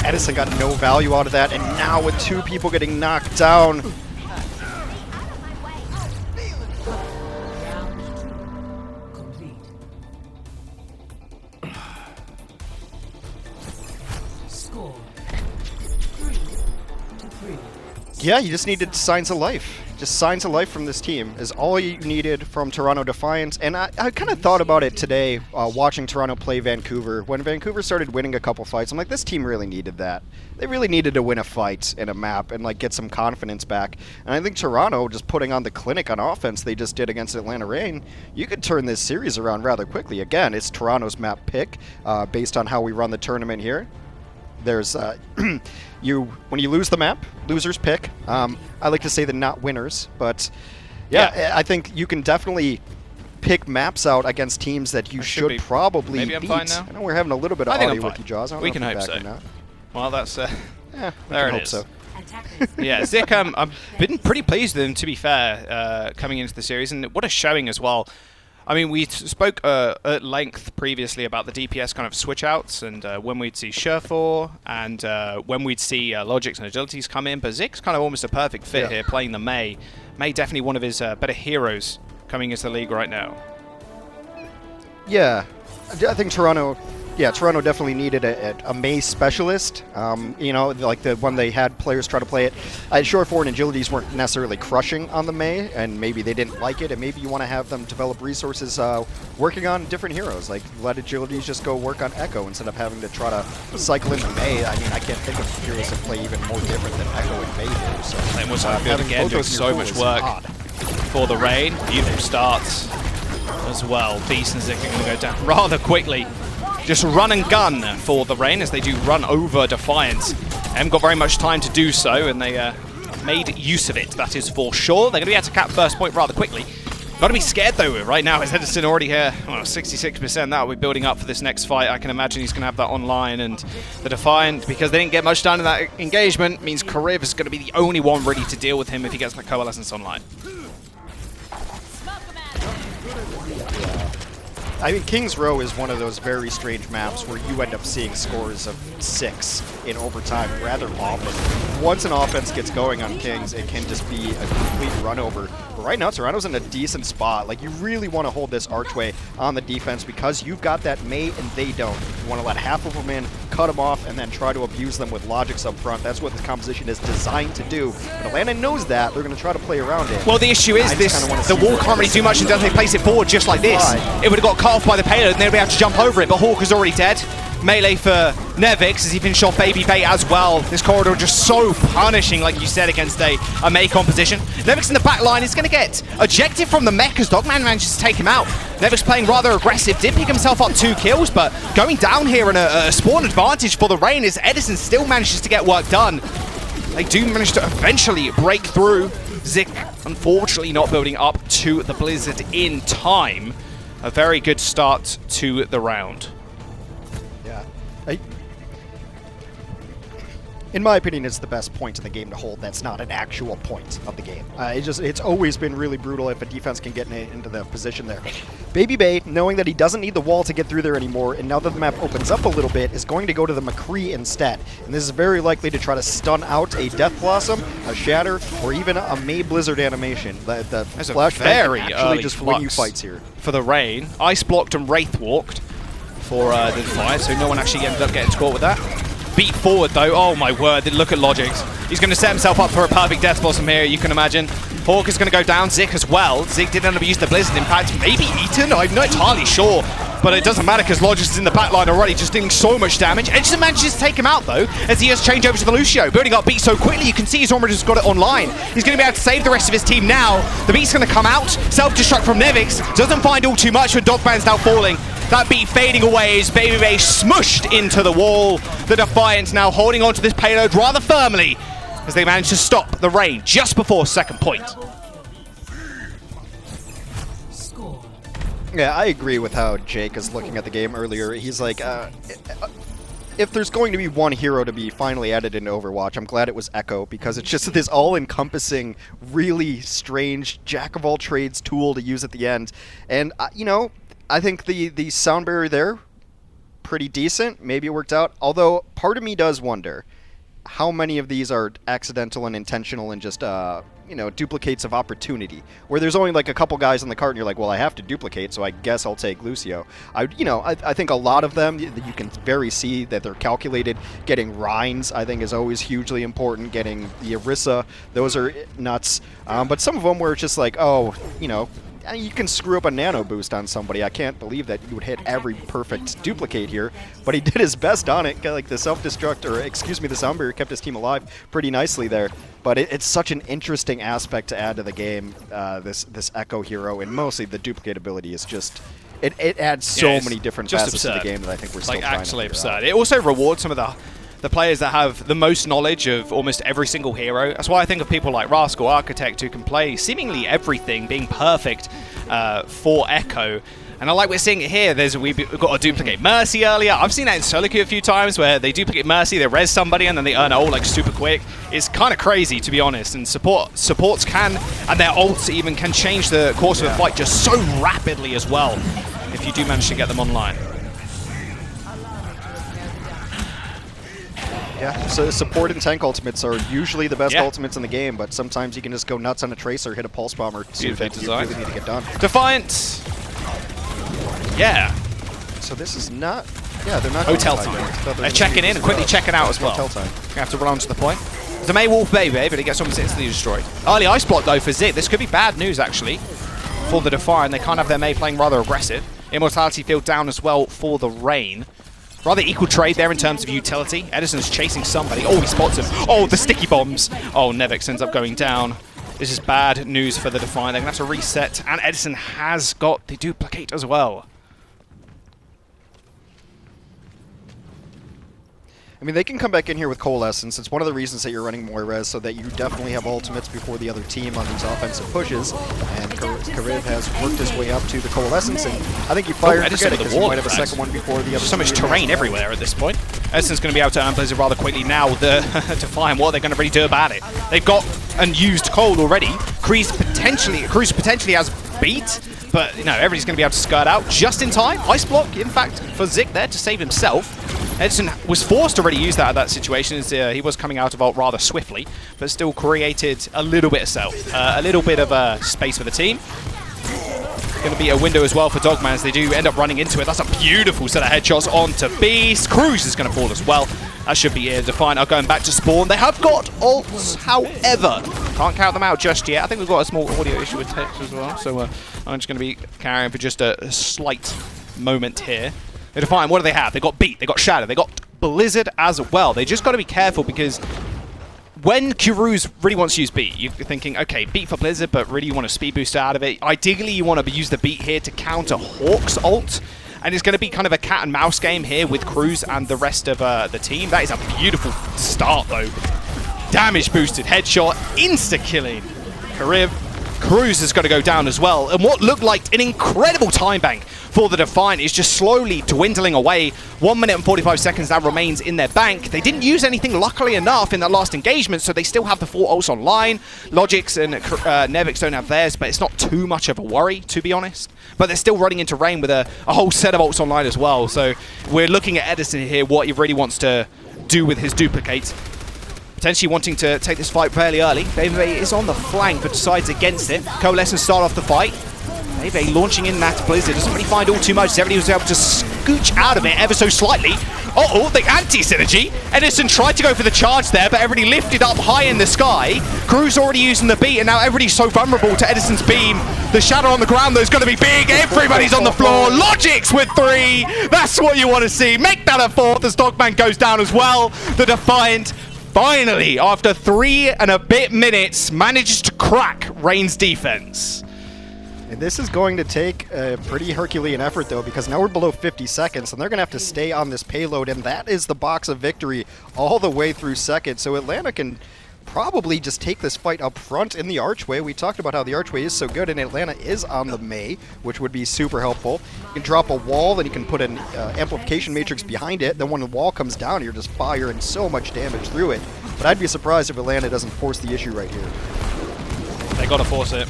Edison got no value out of that, and now with 2 people getting knocked down. Yeah, you just needed signs of life. Just signs of life from this team is all you needed from Toronto Defiant. And I kind of thought about it today watching Toronto play Vancouver. When Vancouver started winning a couple fights, I'm like, this team really needed that. They really needed to win a fight in a map and like get some confidence back. And I think Toronto just putting on the clinic on offense they just did against Atlanta Reign, you could turn this series around rather quickly. Again, it's Toronto's map pick based on how we run the tournament here. There's when you lose the map, losers pick. I like to say the not winners, but yeah, I think you can definitely pick maps out against teams that you should probably Maybe I'm beat. fine now? I know we're having a little bit of audio with you, Jaws. I don't We know can if you're hope back so. or not. Well, that's Yeah, we there can it hope is. so. Yeah, Zik, I've been pretty pleased with him, to be fair, coming into the series, and what a showing as well. I mean, we spoke at length previously about the DPS kind of switch outs and when we'd see Surefor and when we'd see Logics and Agilities come in, but Zik's kind of almost a perfect fit here playing the May. May definitely one of his better heroes coming into the league right now. Yeah, I think Toronto definitely needed a May specialist. You know, like the one they had players try to play it. Surefor and Agilities weren't necessarily crushing on the May, and maybe they didn't like it, and maybe you want to have them develop resources working on different heroes. Like, let Agilities just go work on Echo instead of having to try to cycle into May. I mean, I can't think of heroes that play even more different than Echo and May do. So, Same was good again, doing so much work for the Rain. Beautiful starts as well. Beast and Zik are going to go down rather quickly. Just run and gun for the Rain as they do run over Defiant. Haven't got very much time to do so, and they made use of it, that is for sure. They're going to be able to cap first point rather quickly. Got to be scared though right now. Is Edison already here? Well, 66%. That will be building up for this next fight. I can imagine he's going to have that online, and the Defiant, because they didn't get much done in that engagement, means Kariv is going to be the only one ready to deal with him if he gets that Coalescence online. I mean, King's Row is one of those very strange maps where you end up seeing scores of 6 in overtime rather often. Once an offense gets going on Kings, it can just be a complete run over. But right now, Toronto's in a decent spot. Like, you really want to hold this archway on the defense because you've got that May and they don't. You want to let half of them in, cut them off, and then try to abuse them with logics up front. That's what this composition is designed to do. But Atlanta knows that. They're going to try to play around it. Well, the issue is the wall can't really do much until they place it forward just like this. It would have got cut off by the payload and they'd be able to jump over it, but Hawk is already dead. Melee for Nevix as he finished off Baby Bait as well. This corridor just so punishing, like you said, against a May composition. Nevix in the back line is going to get ejected from the mech as Dogman manages to take him out. Nevix playing rather aggressive, did pick himself up 2 kills, but going down here in a spawn advantage for the Rain as Edison still manages to get work done. They do manage to eventually break through. Zik, unfortunately, not building up to the Blizzard in time. A very good start to the round. Yeah. In my opinion, it's the best point in the game to hold that's not an actual point of the game. It's always been really brutal if a defense can get into the position there. Baby Bay, knowing that he doesn't need the wall to get through there anymore, and now that the map opens up a little bit, is going to go to the McCree instead. And this is very likely to try to stun out a Death Blossom, a Shatter, or even a May Blizzard animation. The Flash very can actually early just win you fights here. For the Rain. Ice blocked and Wraith walked for the Defiant, so no one actually ended up getting scored with that. Beat forward though, oh my word, look at Logics. He's going to set himself up for a perfect Death Blossom here, you can imagine. Hawk is going to go down, Zik as well. Zik did end up using the Blizzard Impact, maybe Eaton, I'm not entirely sure. But it doesn't matter because Logics is in the backline already, just dealing so much damage. Edison manages to take him out though, as he has changed over to the Lucio. Building up Beat so quickly, you can see he's already just got it online. He's going to be able to save the rest of his team now. The Beat's going to come out, self-destruct from Nevix. Doesn't find all too much when Dogman's now falling. That Beat fading away as Baby Bay smushed into the wall. The Defiant now holding onto this payload rather firmly. as they manage to stop the rain just before second point. Yeah, I agree with how Jake is looking at the game earlier. He's like, if there's going to be one hero to be finally added into Overwatch, I'm glad it was Echo, because it's just this all-encompassing, really strange jack-of-all-trades tool to use at the end. And, you know, I think the sound barrier there, pretty decent. Maybe it worked out. Although, part of me does wonder how many of these are accidental and intentional and just, you know, duplicates of opportunity, where there's only like a couple guys on the cart and you're like, well, I have to duplicate, so I guess I'll take Lucio. I think a lot of them, you can very see that they're calculated. Getting Rhines, I think, is always hugely important. Getting the Orisa, those are nuts. But some of them were just like, oh, you know, you can screw up a nano boost on somebody. I can't believe that you would hit every perfect duplicate here, but he did his best on it. Like the self-destruct, or excuse me, the sound barrier kept his team alive pretty nicely there. But it's such an interesting aspect to add to the game, this Echo hero, and mostly the duplicate ability is just... It adds so many different facets to the game that I think we're still trying to figure out. It also rewards some of the players that have the most knowledge of almost every single hero. That's why I think of people like Rascal Architect, who can play seemingly everything, being perfect for Echo. And I like we're seeing it here. We've got a duplicate Mercy earlier. I've seen that in solo queue a few times where they duplicate Mercy, they res somebody, and then they earn ult like super quick. It's kind of crazy, to be honest. And supports can, and their ults even can change the course of a fight just so rapidly as well, if you do manage to get them online. Yeah, so support and tank ultimates are usually the best ultimates in the game, but sometimes you can just go nuts on a Tracer, hit a Pulse Bomb, or do things you really need to get done. Defiant! Yeah. So this is not... Yeah, they're not... Hotel time. They're checking in and quickly checking out as well. Hotel time. Gonna have to run on to the point. The May Wolf Baby, but he gets almost instantly destroyed. Early ice block though for Zit. This could be bad news actually for the Defiant. They can't have their May playing rather aggressive. Immortality field down as well for the Rain. Rather equal trade there in terms of utility. Edison's chasing somebody. Oh, he spots him. Oh, the sticky bombs. Oh, Nevix ends up going down. This is bad news for the Defiant. They're going to have to reset. And Edison has got the duplicate as well. I mean, they can come back in here with Coalescence. It's one of the reasons that you're running more res, so that you definitely have ultimates before the other team on these offensive pushes. And Kariv has worked his way up to the Coalescence, and I think you fire and forget it, because you might have a second one before the other. So much terrain everywhere at this point. Edison's going to be able to earn Blizzard rather quickly now. Defiant, what are they going to really do about it? They've got and used cold already. Cruz potentially has beat, but you know, everybody's going to be able to skirt out just in time. Ice block, in fact, for Zik there to save himself. Edison was forced to already use that at that situation, as he was coming out of ult rather swiftly, but still created a little bit of self, a little bit of space for the team. Going to be a window as well for Dogman as they do end up running into it. That's a beautiful set of headshots onto Beast. Cruz is going to fall as well. That should be it. Defiant are going back to spawn. They have got ults, however. Can't count them out just yet. I think we've got a small audio issue with text as well, so I'm just going to be carrying for just a slight moment here. The Defiant, what do they have? They got Beat, they got Shadow, they got Blizzard as well. They just got to be careful, because when Kuruz really wants to use Beat, you're thinking, okay, Beat for Blizzard, but really you want a speed boost out of it. Ideally, you want to use the Beat here to counter Hawk's ult. And it's going to be kind of a cat and mouse game here with Cruz and the rest of the team. That is a beautiful start, though. Damage boosted headshot, insta-killing Kariv. Cruz is going to go down as well. And what looked like an incredible time bank for the Defiant is just slowly dwindling away. 1 minute and 45 seconds now remains in their bank. They didn't use anything, luckily enough, in that last engagement, so they still have the 4 ults online. Logix and Nevix don't have theirs, but it's not too much of a worry, to be honest. But they're still running into Rain with a whole set of ults online as well. So we're looking at Edison here, what he really wants to do with his duplicate. Potentially wanting to take this fight fairly early. D.Va is on the flank, but decides against it. Coalescence start off the fight. D.Va launching in that Blizzard. Doesn't really find all too much. Everybody was able to scooch out of it ever so slightly. Uh-oh, the anti-synergy. Edison tried to go for the charge there, but everybody lifted up high in the sky. Cruz already using the beat, and now everybody's so vulnerable to Edison's beam. The shadow on the ground, though, is going to be big. Everybody's on the floor. Logix with 3. That's what you want to see. Make that a 4th as Dogman goes down as well. The Defiant, finally, after 3 and a bit minutes, manages to crack Rain's defense. And this is going to take a pretty Herculean effort, though, because now we're below 50 seconds, and they're going to have to stay on this payload, and that is the box of victory all the way through second. So Atlanta can probably just take this fight up front in the archway. We talked about how the archway is so good, and Atlanta is on the May, which would be super helpful. You can drop a wall, then you can put an amplification matrix behind it. Then when the wall comes down, you're just firing so much damage through it. But I'd be surprised if Atlanta doesn't force the issue right here. They gotta force it.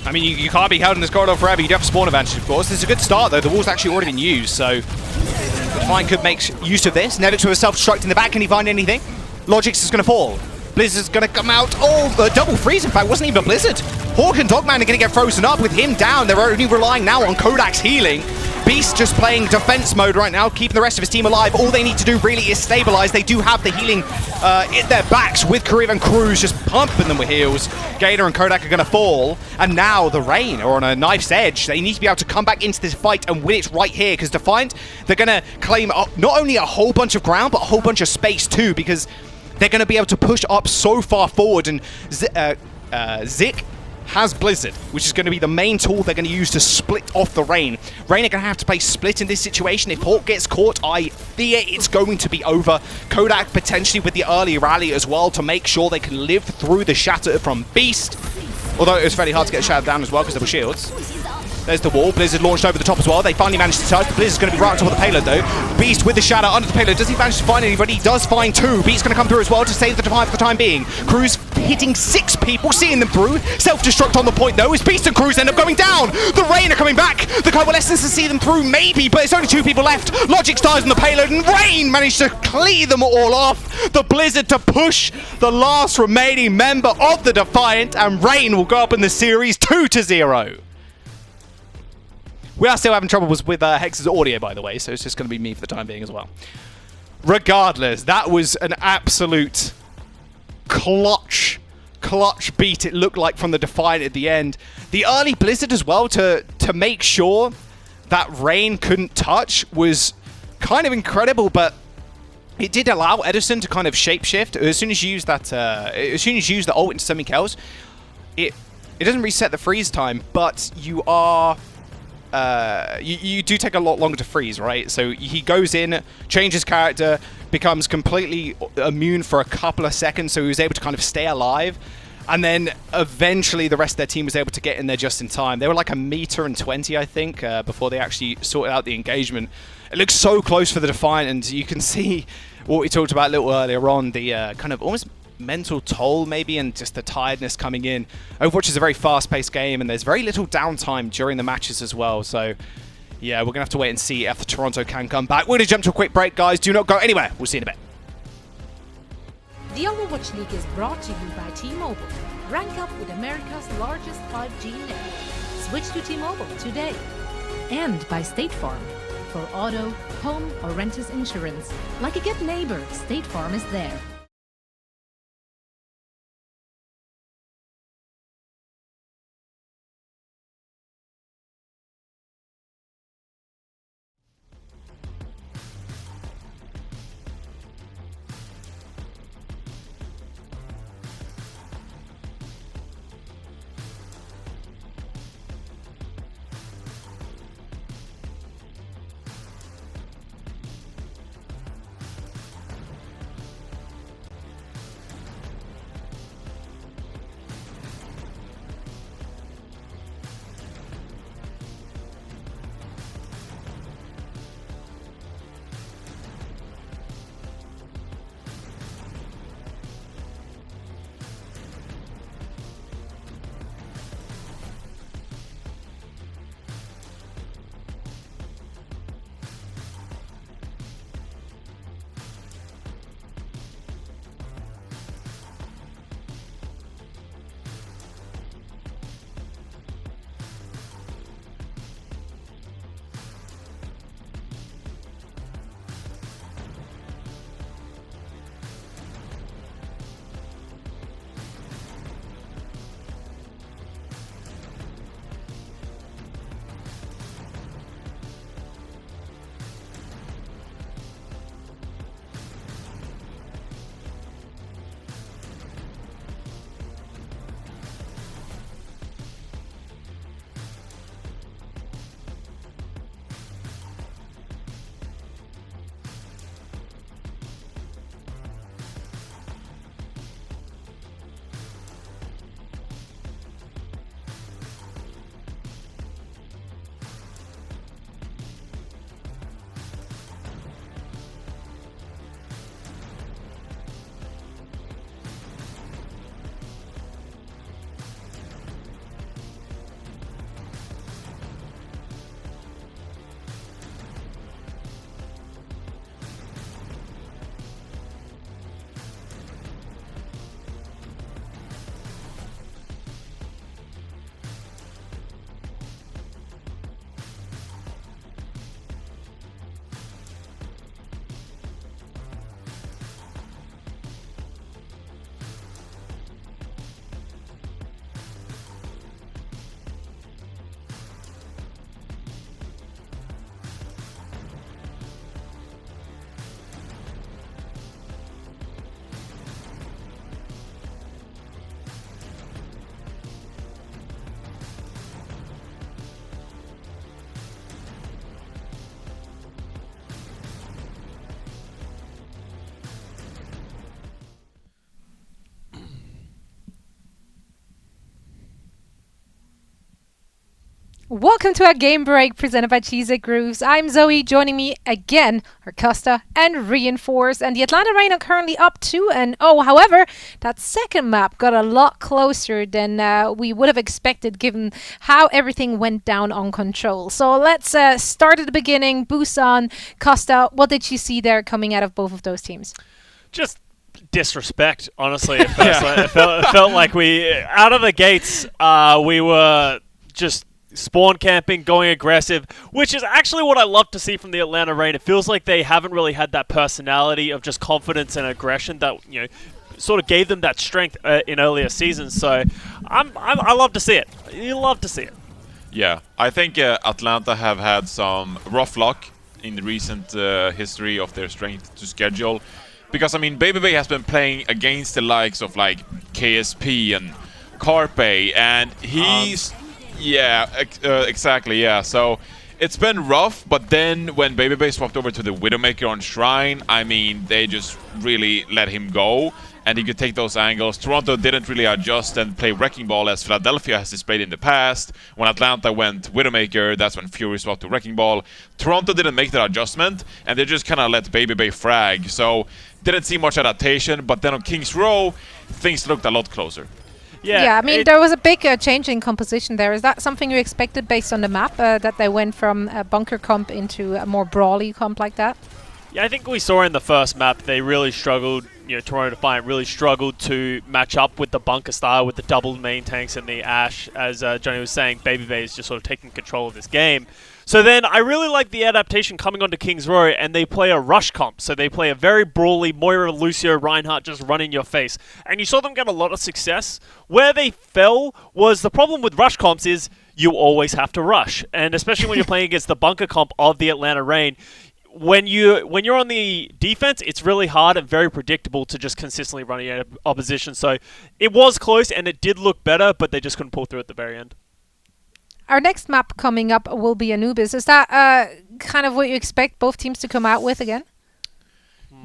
I mean, you can't be held in this corridor forever. You do have spawn advantage, of course. It's a good start, though. The wall's actually already been used, so Defiant could make use of this. Nevix with a self-destruct in the back. Can he find anything? Logix is going to fall. Blizzard's going to come out. Oh, the double freeze, in fact, wasn't even Blizzard. Hawk and Dogman are going to get frozen up. With him down, they're only relying now on Kodak's healing. Beast just playing defense mode right now, keeping the rest of his team alive. All they need to do really is stabilize. They do have the healing in their backs with Kariv and Cruz just pumping them with heals. Gator and Kodak are going to fall. And now the Rain are on a knife's edge. They need to be able to come back into this fight and win it right here, because Defiant, they're going to claim not only a whole bunch of ground, but a whole bunch of space too, because they're going to be able to push up so far forward. And Zik has Blizzard, which is going to be the main tool they're going to use to split off the Rain. Rain are going to have to play split in this situation. If Hawk gets caught, I fear it's going to be over. Kodak potentially with the early rally as well to make sure they can live through the shatter from Beast. Although it was fairly hard to get shattered down as well because there were shields. There's the wall. Blizzard launched over the top as well. They finally managed to touch. Blizzard's going to be right on top of the payload though. Beast with the shadow under the payload. Does he manage to find anybody? He does find two. Beast's going to come through as well to save the Defiant for the time being. Cruz hitting 6 people, seeing them through. Self-destruct on the point though as Beast and Cruz end up going down. The Rain are coming back. The Coalescence to see them through maybe, but it's only 2 people left. Logix dies on the payload and Rain managed to clear them all off. The Blizzard to push the last remaining member of the Defiant, and Rain will go up in the series 2-0. We are still having troubles with Hex's audio, by the way, so it's just going to be me for the time being as well. Regardless, that was an absolute clutch beat, it looked like, from the Defiant at the end. The early Blizzard as well to make sure that Rain couldn't touch was kind of incredible, but it did allow Edison to kind of shapeshift. As soon as you use that, as soon as you use the ult into semi kills, it doesn't reset the freeze time, but you are. You do take a lot longer to freeze, right? So he goes in, changes character, becomes completely immune for a couple of seconds, so he was able to kind of stay alive. And then eventually the rest of their team was able to get in there just in time. They were like 1.20 m, I think, before they actually sorted out the engagement. It looks so close for the Defiant, and you can see what we talked about a little earlier on, the kind of almost mental toll maybe, and just the tiredness coming in. Overwatch is a very fast-paced game, and there's very little downtime during the matches as well. So yeah, we're gonna have to wait and see if the Toronto can come back. We're gonna jump to a quick break, guys. Do not go anywhere. We'll see you in a bit. The Overwatch League is brought to you by T-Mobile. Rank up with America's largest 5G network. Switch to T-Mobile today. And by State Farm. For auto, home, or renters insurance. Like a good neighbor, State Farm is there. Welcome to our game break presented by Cheese It Grooves. I'm Zoe. Joining me again are Costa and Reinforce. And the Atlanta Reign are currently up 2-0. However, that second map got a lot closer than we would have expected given how everything went down on Control. So let's start at the beginning. Busan, Costa, what did you see there coming out of both of those teams? Just disrespect, honestly. At first. It felt like we, out of the gates, we were just spawn camping, going aggressive, which is actually what I love to see from the Atlanta Reign. It feels like they haven't really had that personality of just confidence and aggression that, you know, sort of gave them that strength in earlier seasons. So I love to see it. You love to see it. Yeah, I think Atlanta have had some rough luck in the recent history of their strength to schedule. Because, I mean, BabyBay has been playing against the likes of, like, KSP and Carpe, and he's... Yeah, exactly, yeah. So it's been rough, but then when BabyBay swapped over to the Widowmaker on Shrine, I mean, they just really let him go, and he could take those angles. Toronto didn't really adjust and play Wrecking Ball as Philadelphia has displayed in the past. When Atlanta went Widowmaker, that's when Fury swapped to Wrecking Ball. Toronto didn't make that adjustment, and they just kind of let BabyBay frag. So didn't see much adaptation, but then on King's Row, things looked a lot closer. Yeah, I mean, there was a big change in composition there. Is that something you expected based on the map, that they went from a bunker comp into a more brawly comp like that? Yeah, I think we saw in the first map they really struggled, you know, Toronto Defiant really struggled to match up with the bunker style, with the double main tanks and the Ashe. As Johnny was saying, BabyBay is just sort of taking control of this game. So then I really like the adaptation coming onto King's Row, and they play a rush comp. So they play a very brawly Moira, Lucio, Reinhardt just run in your face. And you saw them get a lot of success. Where they fell was the problem with rush comps is you always have to rush. And especially when you're playing against the bunker comp of the Atlanta Reign, when you're on the defense, it's really hard and very predictable to just consistently run in opposition. So it was close and it did look better, but they just couldn't pull through at the very end. Our next map coming up will be Anubis. Is that kind of what you expect both teams to come out with again?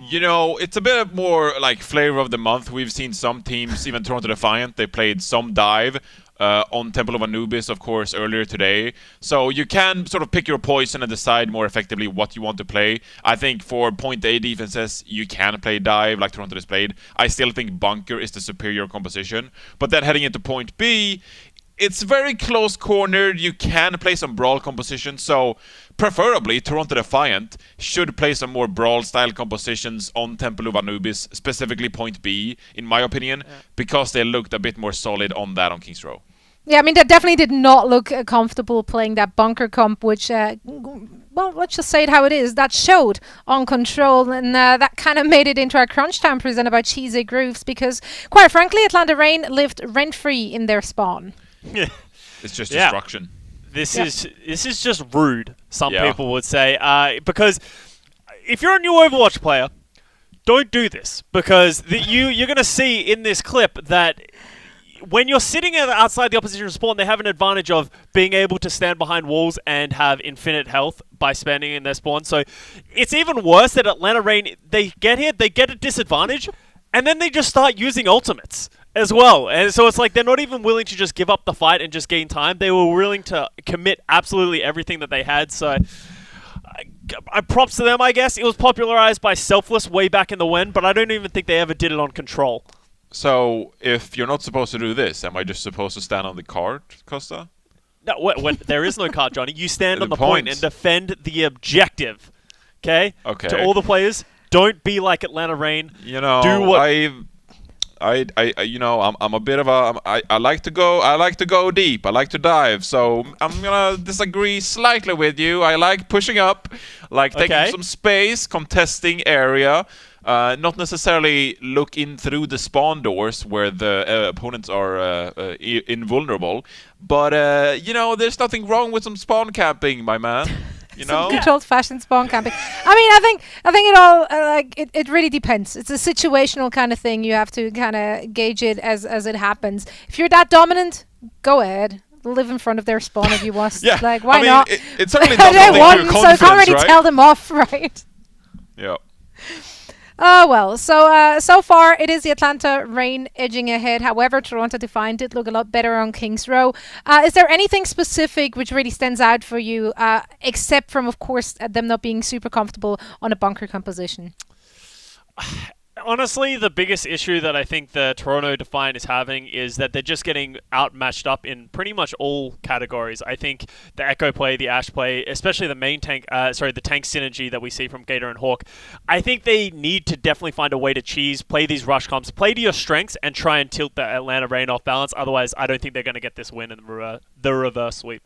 You know, it's a bit more like flavor of the month. We've seen some teams, even Toronto Defiant, they played some dive on Temple of Anubis, of course, earlier today. So you can sort of pick your poison and decide more effectively what you want to play. I think for point A defenses, you can play dive like Toronto displayed. I still think bunker is the superior composition. But then heading into point B, it's very close cornered. You can play some brawl composition, so preferably Toronto Defiant should play some more brawl style compositions on Temple of Anubis, specifically point B, in my opinion, because they looked a bit more solid on that on King's Row. Yeah, I mean, that definitely did not look comfortable playing that bunker comp, which, well, let's just say it how it is. That showed on Control, and that kind of made it into our crunch time presented by Cheesy Grooves, because, quite frankly, Atlanta Reign lived rent-free in their spawn. It's just destruction. This is just rude, some people would say, because if you're a new Overwatch player, don't do this, because you're going to see in this clip that when you're sitting outside the opposition spawn, they have an advantage of being able to stand behind walls and have infinite health by spamming in their spawn. So it's even worse that Atlanta Reign, they get here, they get a disadvantage, and then they just start using ultimates as well. And so it's like they're not even willing to just give up the fight and just gain time. They were willing to commit absolutely everything that they had. So I props to them, I guess. It was popularized by Selfless way back in the when, but I don't even think they ever did it on Control. So if you're not supposed to do this, am I just supposed to stand on the cart, Costa? No, there is no cart, Johnny. You stand on the point and defend the objective. Okay? Okay. To all the players, don't be like Atlanta Reign. You know, do what you know, I'm a bit of a I like to go deep. I like to dive. So I'm gonna disagree slightly with you. I like pushing up, like taking some space, contesting area. Not necessarily look in through the spawn doors where the opponents are invulnerable, but you know, there's nothing wrong with some spawn camping, my man. You know, controlled fashion spawn camping. I mean, I think it all it really depends. It's a situational kind of thing. You have to kind of gauge it as it happens. If you're that dominant, go ahead. Live in front of their spawn if you want. Yeah, like why I mean, not? It certainly doesn't they won, your so I can't really right? tell them off, right? Yeah. Well, so far it is the Atlanta Reign edging ahead. However, Toronto Defiant did look a lot better on Kings Row. Is there anything specific which really stands out for you, except from, of course, them not being super comfortable on a bunker composition? Honestly, the biggest issue that I think the Toronto Defiant is having is that they're just getting outmatched up in pretty much all categories. I think the Echo play, the Ashe play, especially the main tank, the tank synergy that we see from Gator and Hawk. I think they need to definitely find a way to play these rush comps, play to your strengths, and try and tilt the Atlanta Reign off balance. Otherwise, I don't think they're going to get this win in the reverse sweep.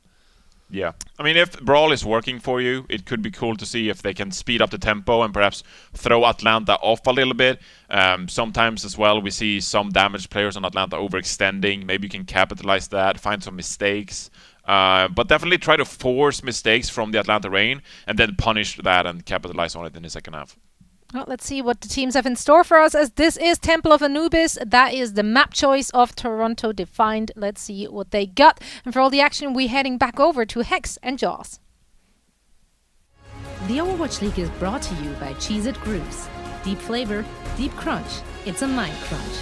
Yeah. I mean, if Brawl is working for you, it could be cool to see if they can speed up the tempo and perhaps throw Atlanta off a little bit. Sometimes as well, we see some damaged players on Atlanta overextending. Maybe you can capitalize that, find some mistakes. But definitely try to force mistakes from the Atlanta Reign and then punish that and capitalize on it in the second half. Well, let's see what the teams have in store for us, as this is Temple of Anubis. That is the map choice of Toronto Defiant. Let's see what they got. And for all the action, we're heading back over to Hex and Jaws. The Overwatch League is brought to you by Cheez-It Grooves. Deep flavor, deep crunch. It's a mind crunch.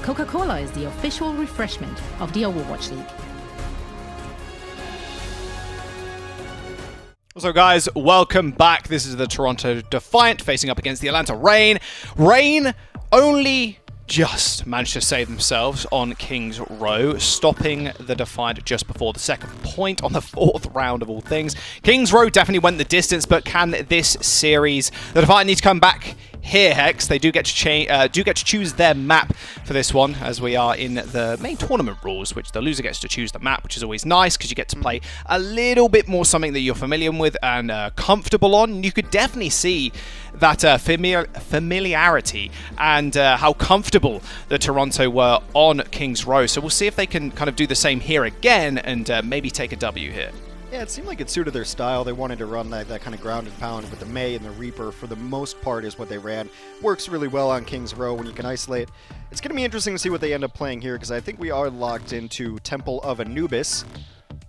Coca-Cola is the official refreshment of the Overwatch League. So guys, welcome back. This is the Toronto Defiant facing up against the Atlanta Reign. Reign only just managed to save themselves on King's Row, stopping the Defiant just before the second point on the 4th round of all things. King's Row definitely went the distance, but can this series, the Defiant need to come back here, Hex. They do get to choose their map for this one, as we are in the main tournament rules, which the loser gets to choose the map, which is always nice because you get to play a little bit more something that you're familiar with and comfortable on. You could definitely see that familiarity and how comfortable the Toronto were on King's Row. So we'll see if they can kind of do the same here again and maybe take a W here. Yeah, it seemed like it suited their style. They wanted to run that kind of ground and pound with the May and the Reaper for the most part is what they ran. Works really well on King's Row when you can isolate. It's going to be interesting to see what they end up playing here because I think we are locked into Temple of Anubis.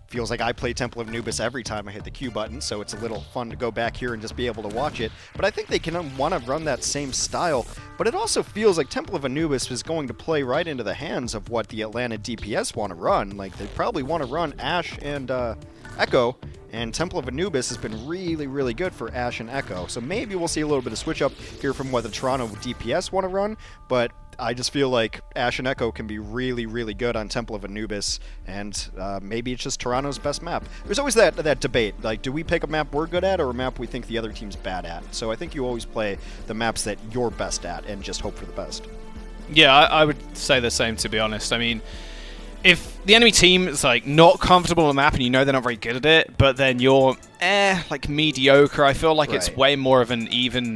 Feels like I play Temple of Anubis every time I hit the Q button, so it's a little fun to go back here and just be able to watch it. But I think they can want to run that same style. But it also feels like Temple of Anubis is going to play right into the hands of what the Atlanta DPS want to run. Like, they probably want to run Ashe and Echo, and Temple of Anubis has been really, really good for Ashe and Echo. So maybe we'll see a little bit of switch up here from what the Toronto DPS want to run, but I just feel like Ashe and Echo can be really, really good on Temple of Anubis, and maybe it's just Toronto's best map. There's always that debate, like, do we pick a map we're good at or a map we think the other team's bad at? So I think you always play the maps that you're best at and just hope for the best. Yeah, I would say the same, to be honest. I mean, if the enemy team is like not comfortable on the map and you know they're not very good at it, but then you're like mediocre, I feel like it's way more of an even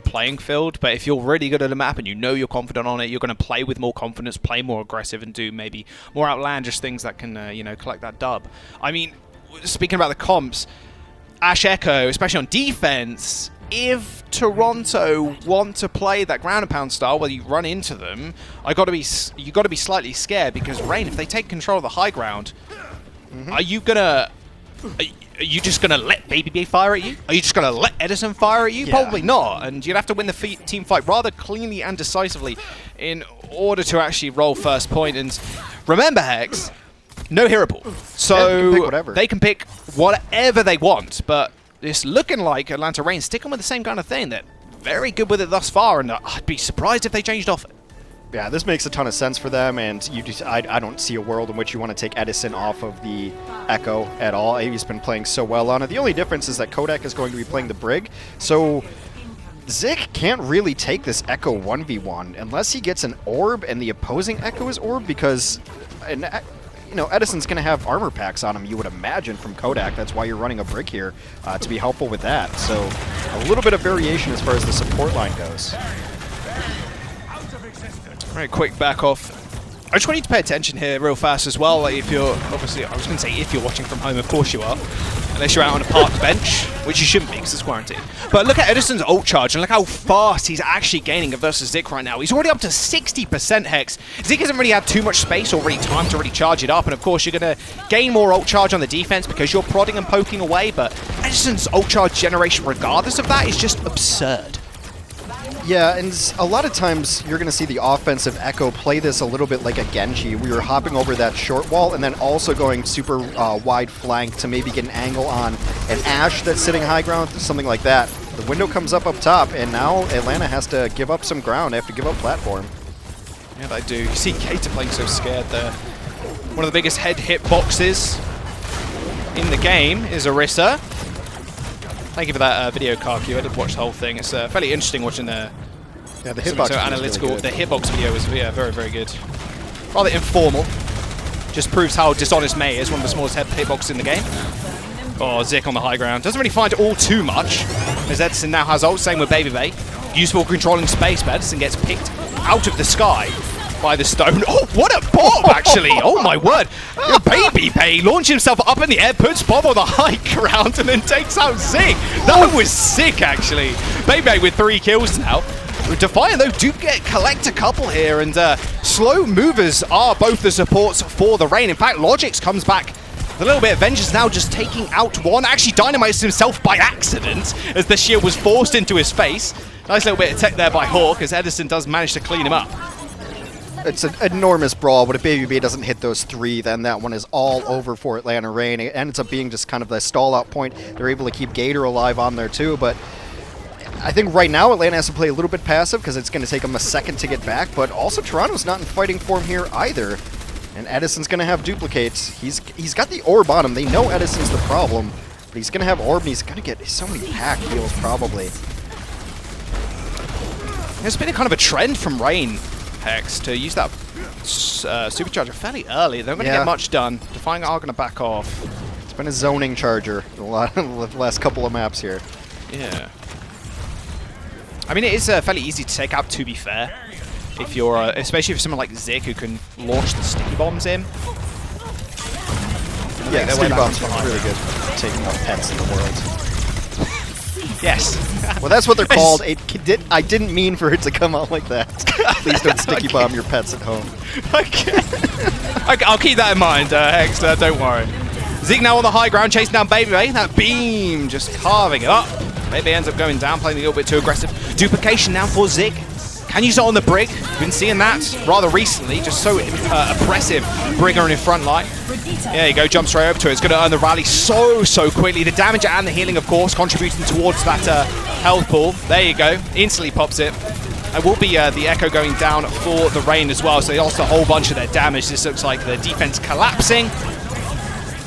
playing field. But if you're really good at a map and you know you're confident on it, you're going to play with more confidence, play more aggressive, and do maybe more outlandish things that can collect that dub. I mean, speaking about the comps, Ashe Echo, especially on defense, if Toronto want to play that ground and pound style where you run into them, you got to be slightly scared because Rain, if they take control of the high ground, are you just gonna let Baby Bay fire at you? Are you just gonna let Edison fire at you? Yeah. Probably not. And you'd have to win the team fight rather cleanly and decisively in order to actually roll first point. And remember, Hex, no hero pool, so they can pick whatever they want, but it's looking like Atlanta Reign sticking with the same kind of thing. They're very good with it thus far, and I'd be surprised if they changed off it. Yeah, this makes a ton of sense for them, and I don't see a world in which you want to take Edison off of the Echo at all. He's been playing so well on it. The only difference is that Kodak is going to be playing the Brig, so Zik can't really take this Echo 1v1 unless he gets an orb and the opposing Echo is orb, because Edison's going to have armor packs on him, you would imagine, from Kodak. That's why you're running a Brig here, to be helpful with that. So a little bit of variation as far as the support line goes. Very quick back off. I just want you to pay attention here real fast as well. Like, if you're, obviously, I was going to say if you're watching from home, of course you are. Unless you're out on a park bench, which you shouldn't be because it's quarantine. But look at Edison's ult charge and look how fast he's actually gaining versus Zik right now. He's already up to 60% Hex. Zik hasn't really had too much space or really time to really charge it up. And of course, you're going to gain more ult charge on the defense because you're prodding and poking away. But Edison's ult charge generation, regardless of that, is just absurd. Yeah, and a lot of times you're going to see the offensive Echo play this a little bit like a Genji. We were hopping over that short wall and then also going super wide flank to maybe get an angle on an Ashe that's sitting high ground, something like that. The window comes up top, and now Atlanta has to give up some ground. They have to give up platform. Yeah, they do. You see Keita playing so scared there. One of the biggest head hit boxes in the game is Orisa. Thank you for that video, Karku. I did watch the whole thing. It's fairly interesting watching the hitbox. So analytical. Really the hitbox video was very, very good. Rather informal. Just proves how dishonest May is. One of the smallest hitboxes in the game. Oh, Zik on the high ground. Doesn't really find all too much, as Edison now has ult. Same with Baby Bay. Useful controlling space, but Edison gets picked out of the sky by the stone. Oh, what a bomb, actually! Oh, my word. Baby Bay launched himself up in the air, puts bomb on the high ground, and then takes out Zik. That was sick, actually. Baby Bay with 3 kills now. Defiant, though, do collect a couple here, and slow movers are both the supports for the Rain. In fact, Logix comes back with a little bit of vengeance now, just taking out one. Actually dynamites himself by accident as the shield was forced into his face. Nice little bit of tech there by Hawk, as Edison does manage to clean him up. It's an enormous brawl, but if Baby Bay doesn't hit those 3, then that one is all over for Atlanta Reign. It ends up being just kind of the stall-out point. They're able to keep Gator alive on there, too, but I think right now Atlanta has to play a little bit passive because it's going to take them a second to get back, but also Toronto's not in fighting form here either. And Edison's going to have duplicates. He's got the orb on him. They know Edison's the problem, but he's going to have orb and he's going to get so many pack heals probably. There's been a kind of a trend from Rain, Hex, to use that supercharger fairly early. They're not going to get much done. Defiant are going to back off. It's been a zoning charger the last couple of maps here. Yeah. I mean, it is fairly easy to take out, to be fair. If you're, especially if someone like Zik who can launch the sticky bombs in. Yeah, sticky bombs are really good at taking out pets in the world. Yes. Well, that's what they're called. I didn't mean for it to come out like that. Please don't sticky bomb your pets at home. Okay. I'll keep that in mind, Hex. Don't worry. Zik now on the high ground, chasing down Baby Bay. That beam just carving it up. Baby ends up going down, playing a little bit too aggressive. Duplication now for Zik. Can use it on the Brig. We've been seeing that rather recently. Just so oppressive. Brigger in front line. There you go, jump straight over to it. It's going to earn the rally so quickly. The damage and the healing, of course, contributing towards that health pool. There you go. Instantly pops it. There will be the Echo going down for the Rain as well, so they lost a whole bunch of their damage. This looks like the defense collapsing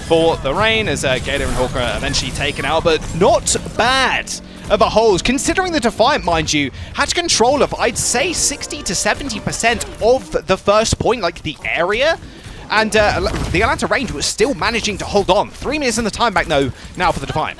for the Rain as Gator and Hawker are eventually taken out, but not bad of a whole, considering the Defiant, mind you, had control of, I'd say, 60 to 70% of the first point, like the area, and the Atlanta Range was still managing to hold on. 3 minutes in the time back now for the Defiant.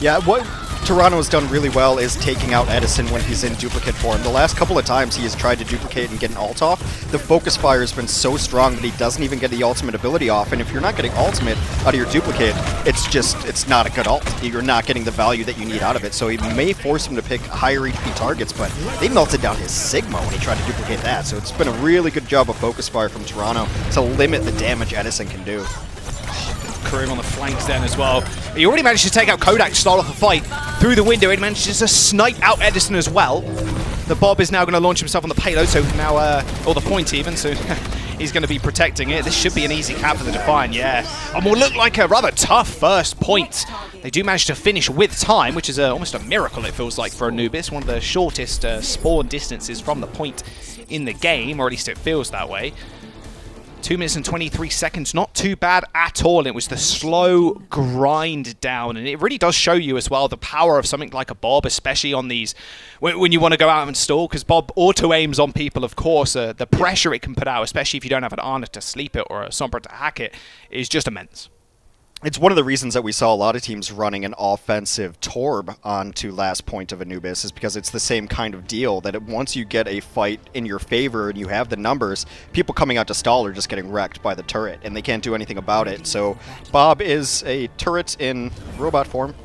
Yeah, what Toronto has done really well is taking out Edison when he's in duplicate form. The last couple of times he has tried to duplicate and get an ult off, the focus fire has been so strong that he doesn't even get the ultimate ability off, and if you're not getting ultimate out of your duplicate, it's not a good ult. You're not getting the value that you need out of it, so he may force him to pick higher HP targets, but they melted down his Sigma when he tried to duplicate that, so it's been a really good job of focus fire from Toronto to limit the damage Edison can do. Kareem on the flanks then as well. He already managed to take out Kodak to start off a fight through the window. He manages to snipe out Edison as well. The Bob is now going to launch himself on the payload, so now, or the point even, so he's going to be protecting it. This should be an easy cap for the Defiant, yeah. And will look like a rather tough first point. They do manage to finish with time, which is almost a miracle, it feels like, for Anubis. One of the shortest spawn distances from the point in the game, or at least it feels that way. 2 minutes and 23 seconds, not too bad at all. It was the slow grind down, and it really does show you as well the power of something like a Bob, especially on these, when you want to go out and stall, because Bob auto-aims on people, of course. The pressure it can put out, especially if you don't have an Arna to sleep it or a Sombra to hack it, is just immense. It's one of the reasons that we saw a lot of teams running an offensive Torb onto last point of Anubis, is because it's the same kind of deal, that once you get a fight in your favor and you have the numbers, people coming out to stall are just getting wrecked by the turret, and they can't do anything about it. So Bob is a turret in robot form,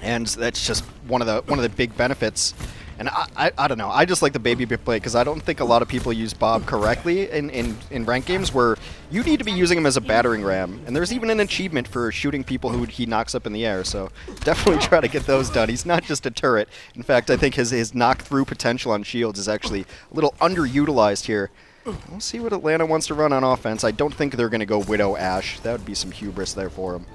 and that's just one of the big benefits. And I don't know, I just like the Baby Bay play because I don't think a lot of people use Bob correctly in ranked games, where you need to be using him as a battering ram. And there's even an achievement for shooting people who he knocks up in the air, so definitely try to get those done. He's not just a turret. In fact, I think his knock-through potential on shields is actually a little underutilized here. We'll see what Atlanta wants to run on offense. I don't think they're going to go Widow Ashe. That would be some hubris there for him.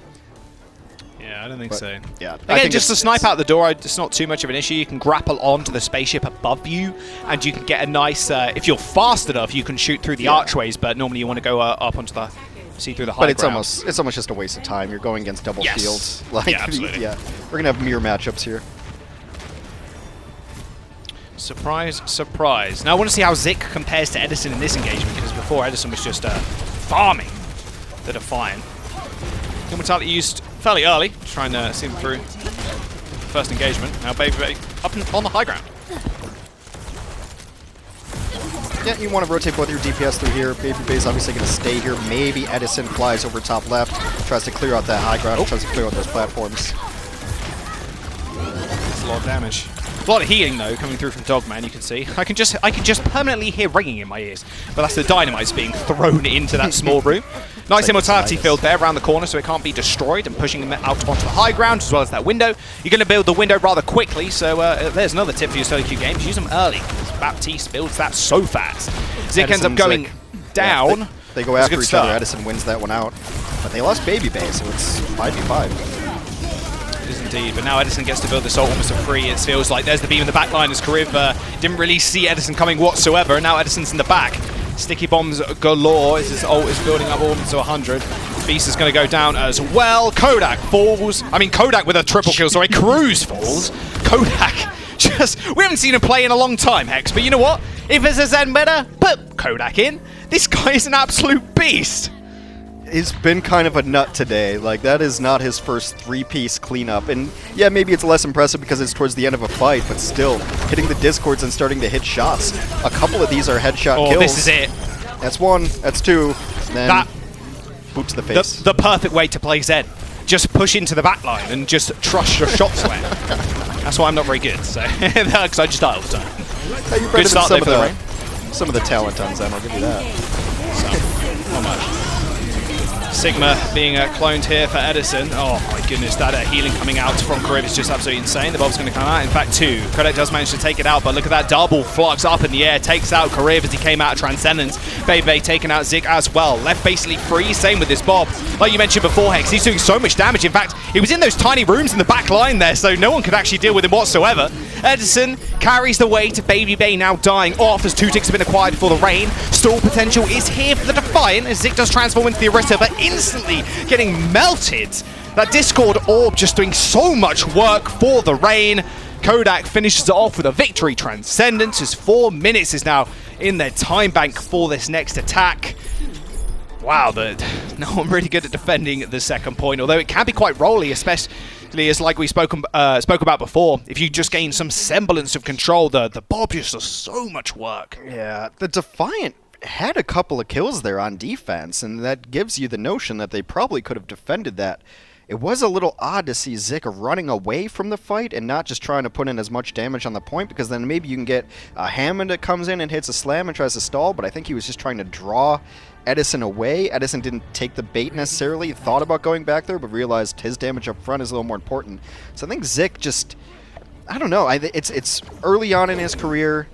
Yeah, I don't think so. Yeah, again, just to snipe out the door, it's not too much of an issue. You can grapple onto the spaceship above you, and you can get a nice, if you're fast enough, you can shoot through the archways, but normally you want to go up onto the, see through the high ground. But it's almost just a waste of time. You're going against double shields. Like, yeah, absolutely. Yeah, we're going to have mirror matchups here. Surprise, surprise. Now I want to see how Zik compares to Edison in this engagement, because before Edison was just farming the Defiant. Immortality used fairly early to try and see them through first engagement. Now Baby Bay up on the high ground. Yeah, you want to rotate both your DPS through here. Baby Bay's obviously going to stay here. Maybe Edison flies over top left, tries to clear out that high ground, tries to clear out those platforms. That's a lot of damage. A lot of healing though coming through from Dogman. You can see. I can just permanently hear ringing in my ears, but that's the dynamites being thrown into that small room. Nice immortality field there around the corner, so it can't be destroyed, and pushing them out onto the high ground as well as that window. You're going to build the window rather quickly, so there's another tip for your solo queue games: use them early. Baptiste builds that so fast. Zik ends up going down. Yeah, they go after each other. Edison wins that one out, but they lost Baby Bay, so it's 5v5. It is indeed. But now Edison gets to build this ult almost for free. It feels like there's the beam in the back line as Kariv didn't really see Edison coming whatsoever. And now Edison's in the back. Sticky bombs galore as his ult is building up almost to 100. Beast is going to go down as well. Kodak falls. I mean, Kodak with a triple kill, sorry. Cruz falls. Kodak we haven't seen him play in a long time, Hex. But you know what? If there's a Zen meta, put Kodak in. This guy is an absolute beast. He's been kind of a nut today. Like, that is not his first 3-piece cleanup. And yeah, maybe it's less impressive because it's towards the end of a fight, but still, hitting the discords and starting to hit shots. A couple of these are headshot kills. Oh, this is it. That's one, that's two, then that boots the face. The perfect way to play Zen. Just push into the back line and just trust your shot sweat. That's why I'm not very good, so because I just die all the time. Hey, you're good start there for the rain. Some of the talent on Zen, I'll give you that. So, not much. Sigma being cloned here for Edison. Oh my goodness, that healing coming out from Kariv is just absolutely insane. The bob's going to come out. In fact, 2. Kodak does manage to take it out, but look at that double flux up in the air. Takes out Kariv as he came out of Transcendence. Bebe taking out Zik as well. Left basically free. Same with this bob. Like you mentioned before, Hex, he's doing so much damage. In fact, he was in those tiny rooms in the back line there, so no one could actually deal with him whatsoever. Edison carries the way to Baby Bay now dying off as 2 ticks have been acquired for the rain. Stall potential is here for the Defiant as Zik does transform into the Arista, but instantly getting melted. That Discord orb just doing so much work for the rain. Kodak finishes it off with a victory. Transcendence is 4 minutes is now in their time bank for this next attack. Wow, no one really good at defending the second point, although it can be quite rolly, especially as like we spoke about before. If you just gain some semblance of control, the bob just does so much work. Yeah, the Defiant had a couple of kills there on defense, and that gives you the notion that they probably could have defended that. It was a little odd to see Zik running away from the fight and not just trying to put in as much damage on the point, because then maybe you can get Hammond that comes in and hits a slam and tries to stall, but I think he was just trying to draw Edison away. Edison didn't take the bait necessarily, thought about going back there, but realized his damage up front is a little more important. So I think Zik just, I don't know, it's early on in his career,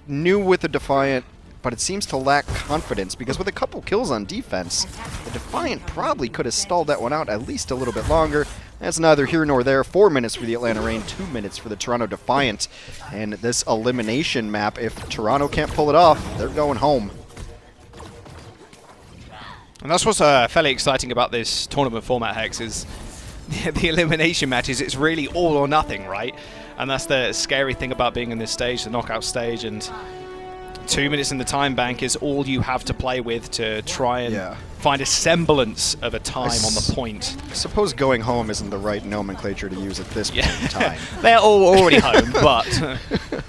new with the Defiant, but it seems to lack confidence, because with a couple kills on defense, the Defiant probably could have stalled that one out at least a little bit longer. That's neither here nor there. 4 minutes for the Atlanta Reign, 2 minutes for the Toronto Defiant. And this elimination map, if Toronto can't pull it off, they're going home. And that's what's fairly exciting about this tournament format, Hex, is the elimination matches. It's really all or nothing, right? And that's the scary thing about being in this stage, the knockout stage, and 2 minutes in the time bank is all you have to play with to try and find a semblance of a time on the point. I suppose going home isn't the right nomenclature to use at this point in time. They're all already home, but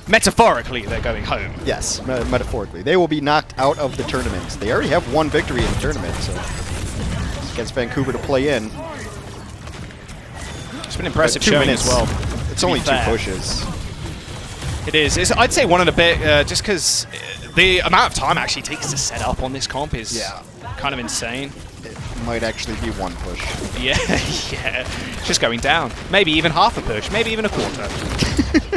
metaphorically they're going home. Yes, metaphorically. They will be knocked out of the tournament. They already have 1 victory in the tournament, so against Vancouver to play in. It's been impressive showing as well. It's only 2 pushes. It is. I'd say 1 and a bit, just because the amount of time actually takes to set up on this comp is kind of insane. It might actually be 1 push. Yeah, yeah. Just going down. Maybe even half a push. Maybe even a quarter.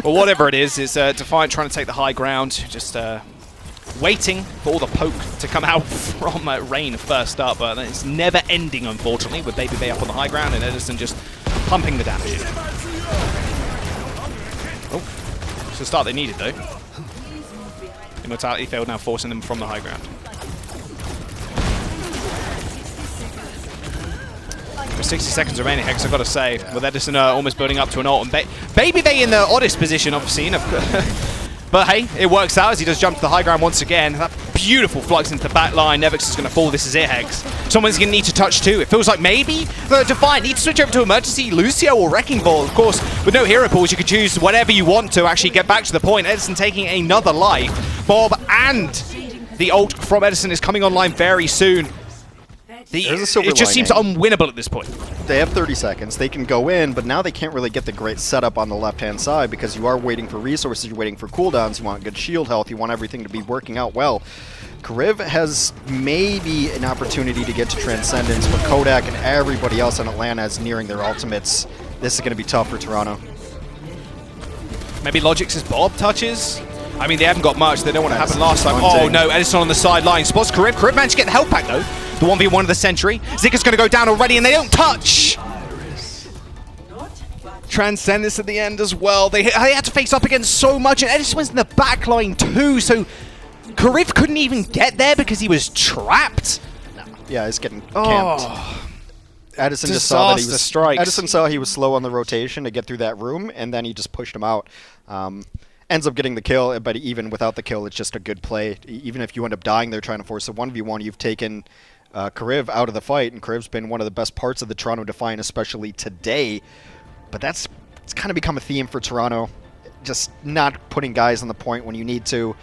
Or whatever it is Defiant trying to take the high ground. Just waiting for all the poke to come out from Rain first up. But it's never ending, unfortunately, with Baby Bay up on the high ground and Edison just pumping the damage in. Oh. The start they needed, though. Immortality failed, now forcing them from the high ground. With 60 seconds remaining, Hex, I've got to say, with Edison almost building up to an ult, and Baby Bay in the oddest position, obviously. But hey, it works out as he does jump to the high ground once again. That beautiful flux into the back line. Nevix is going to fall. This is it, Hex. Someone's going to need to touch too. It feels like maybe the Defiant need to switch over to Emergency, Lucio, or Wrecking Ball. Of course, with no hero pools, you can choose whatever you want to actually get back to the point. Edison taking another life. Bob and the ult from Edison is coming online very soon. It just seems unwinnable at this point. They have 30 seconds. They can go in, but now they can't really get the great setup on the left-hand side because you are waiting for resources, you're waiting for cooldowns, you want good shield health, you want everything to be working out well. Kariv has maybe an opportunity to get to Transcendence, but Kodak and everybody else in Atlanta is nearing their ultimates. This is going to be tough for Toronto. Maybe Logic's Bob touches? I mean, they haven't got much. They don't want to happen last time. Oh, no. Edison on the sideline. Spots Kariv. Kariv managed to get the health pack, though. The 1v1 of the Sentry. Zika's going to go down already, and they don't touch. Transcendence at the end as well. They had to face up against so much, and Edison was in the back line too, so Karif couldn't even get there because he was trapped. Yeah, he's getting camped. Edison just saw that he was Edison saw he was slow on the rotation to get through that room, and then he just pushed him out. Ends up getting the kill, but even without the kill, it's just a good play. Even if you end up dying there trying to force a 1v1, you've taken Kariv out of the fight, and Kariv's been one of the best parts of the Toronto Defiant, especially today. But it's kind of become a theme for Toronto, just not putting guys on the point when you need to.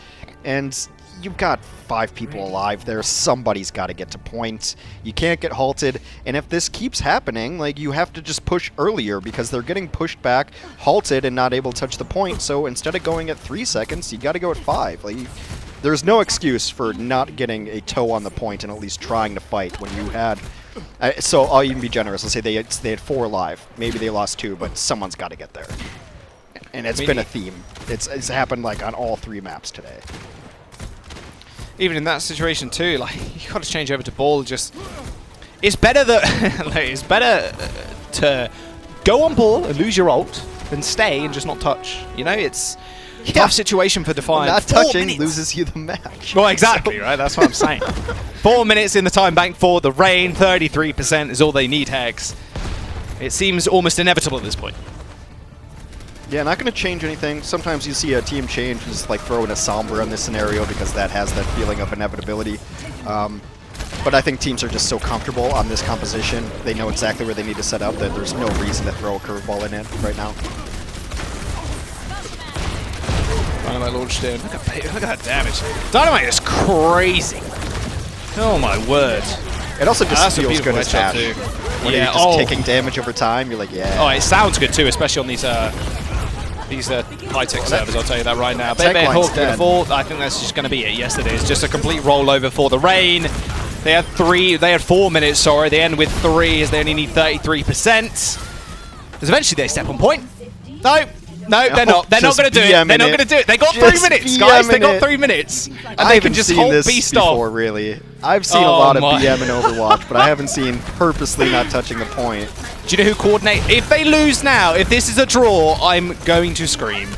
And you've got 5 people alive there. Somebody's got to get to point. You can't get halted. And if this keeps happening, like, you have to just push earlier because they're getting pushed back, halted, and not able to touch the point. So instead of going at 3 seconds, you got to go at 5. Like, there's no excuse for not getting a toe on the point and at least trying to fight when you had... so I'll even be generous. Let's say they had 4 alive. Maybe they lost 2, but someone's got to get there. And it's been a theme. It's happened like on all 3 maps today. Even in that situation too, like, you got to change over to ball. Just, it's better that like, it's better to go on ball and lose your ult than stay and just not touch. You know, it's a tough situation for Defiant. Not touching loses you the match. Well, exactly, right? That's what I'm saying. 4 minutes in the time bank for the Rain. 33% is all they need, Hex. It seems almost inevitable at this point. Yeah, not going to change anything. Sometimes you see a team change and just like throw in a Sombra in this scenario because that has that feeling of inevitability. But I think teams are just so comfortable on this composition. They know exactly where they need to set up that there's no reason to throw a curveball in it right now. Dynamite launched in. Look at that damage. Dynamite is crazy. Oh my word. It also just feels good as Ash. When you're just taking damage over time, you're like, yeah. Oh, it sounds good too, especially on these high-tech servers, I'll tell you that right now. Baby Hawk did a fall. I think that's just going to be it. Yesterday is just a complete rollover for the Rain. They had 4 minutes, sorry. They end with 3 as they only need 33%. Because eventually they step on point. No, they're not. They're not going to do it. They're not going to do it. They got 3 minutes, guys. They got 3 minutes. And they can just hold beast off. Really. I've seen a lot of BM in Overwatch, but I haven't seen purposely not touching the point. Do you know who coordinate? If they lose now, if this is a draw, I'm going to scream.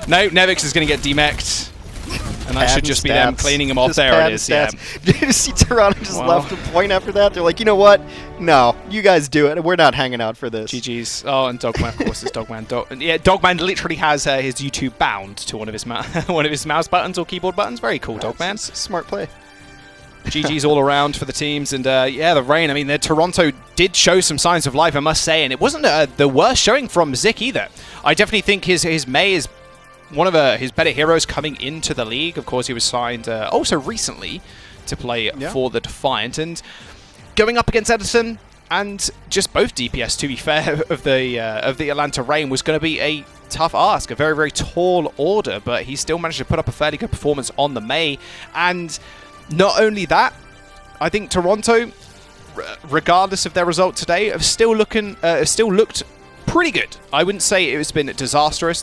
No, Nevix is going to get demeched. And that should just be them cleaning him off. There it is, yeah. Did you see Toronto just left a point after that? They're like, you know what? No, you guys do it. We're not hanging out for this. GG's. Oh, and Dogman, of course, is Dogman. Yeah, Dogman literally has his YouTube bound to one of his mouse buttons or keyboard buttons. Very cool, Dogman. Smart play. GG's all around for the teams, and yeah, the Rain. I mean, Toronto did show some signs of life, I must say, and it wasn't the worst showing from Zik either. I definitely think his May is one of his better heroes coming into the league. Of course, he was signed also recently to play for the Defiant, and going up against Edison and just both DPS, to be fair, of the Atlanta Rain was going to be a tough ask, a very, very tall order, but he still managed to put up a fairly good performance on the May. And not only that, I think Toronto, regardless of their result today, have still looked pretty good. I wouldn't say it's been disastrous.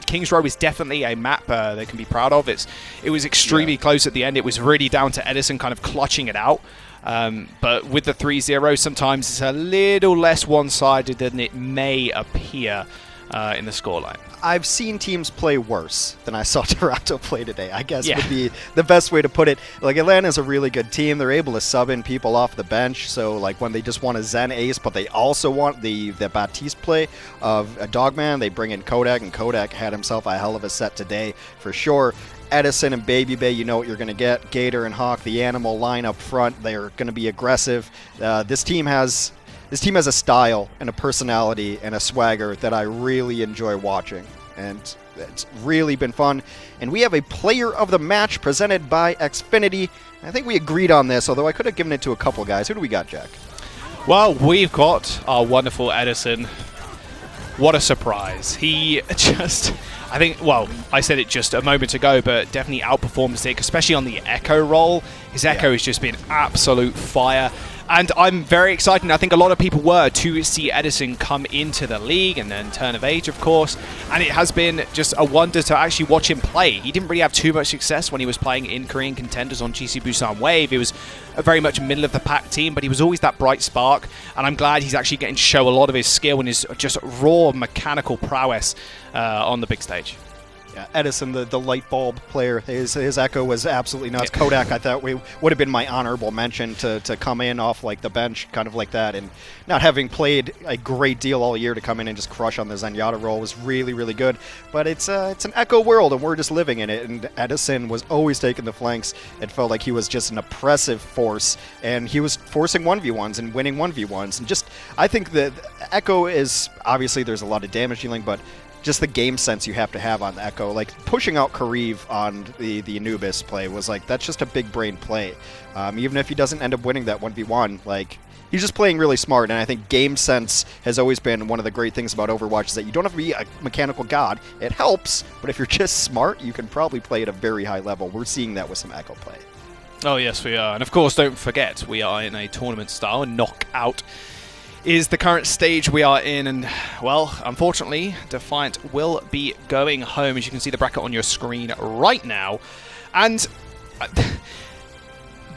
Kings Row is definitely a map they can be proud of. It was extremely close at the end. It was really down to Edison kind of clutching it out. But with the 3-0, sometimes it's a little less one-sided than it may appear in the scoreline. I've seen teams play worse than I saw Toronto play today, I guess would be the best way to put it. Like, Atlanta's a really good team. They're able to sub in people off the bench. So, like, when they just want a Zen ace, but they also want the Baptiste play of a Dogman, they bring in Kodak, and Kodak had himself a hell of a set today for sure. Edison and Baby Bay, you know what you're going to get. Gator and Hawk, the animal line up front, they're going to be aggressive. This team has a style and a personality and a swagger that I really enjoy watching, and it's really been fun. And we have a player of the match presented by Xfinity. I think we agreed on this, although I could have given it to a couple guys. Who do we got, Jack? Well, we've got our wonderful Edison. What a surprise. He just, I think, well, I said it just a moment ago, but definitely outperformed Zik, especially on the Echo role. His Echo has just been absolute fire. And I'm very excited, and I think a lot of people were, to see Edison come into the league and then turn of age, of course. And it has been just a wonder to actually watch him play. He didn't really have too much success when he was playing in Korean contenders on GC Busan Wave. He was a very much middle of the pack team, but he was always that bright spark. And I'm glad he's actually getting to show a lot of his skill and his just raw mechanical prowess on the big stage. Yeah, Edison, the light bulb player, his Echo was absolutely nuts. Kodak, I thought would have been my honorable mention to come in off like the bench, kind of like that, and not having played a great deal all year to come in and just crush on the Zenyatta role was really, really good. But it's an Echo world, and we're just living in it. And Edison was always taking the flanks. It felt like he was just an oppressive force, and he was forcing 1v1s and winning 1v1s. And just, I think that Echo is, obviously there's a lot of damage dealing, but just the game sense you have to have on the Echo. Like, pushing out Kariv on the Anubis play was like, that's just a big brain play. Even if he doesn't end up winning that 1v1, like, he's just playing really smart. And I think game sense has always been one of the great things about Overwatch, is that you don't have to be a mechanical god. It helps, but if you're just smart, you can probably play at a very high level. We're seeing that with some Echo play. Oh, yes, we are. And of course, don't forget, we are in a tournament style, and knockout is the current stage we are in, and well, unfortunately, Defiant will be going home, as you can see the bracket on your screen right now. And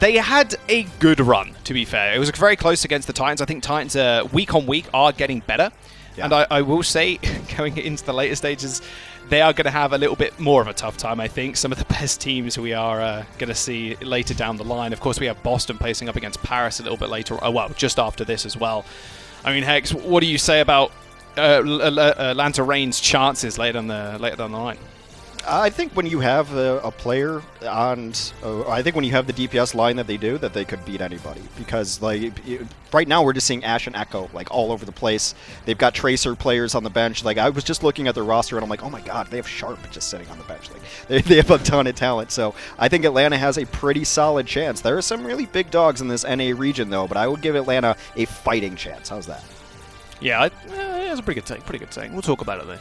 they had a good run, to be fair. It was very close against the Titans. I think Titans, week on week, are getting better. Yeah. And I will say, going into the later stages, they are going to have a little bit more of a tough time, I think. Some of the best teams we are going to see later down the line. Of course, we have Boston facing up against Paris a little bit later. Well, just after this as well. I mean, Hex, what do you say about Atlanta Reign's chances later down the line? I think when you have a player on, I think when you have the DPS line that they do, that they could beat anybody. Because like right now we're just seeing Ashe and Echo like all over the place. They've got Tracer players on the bench. Like, I was just looking at their roster and I'm like, oh my god, they have Sharp just sitting on the bench. Like, they have a ton of talent. So I think Atlanta has a pretty solid chance. There are some really big dogs in this NA region though, but I would give Atlanta a fighting chance. How's that? Yeah, it's a pretty good take. Pretty good take. We'll talk about it though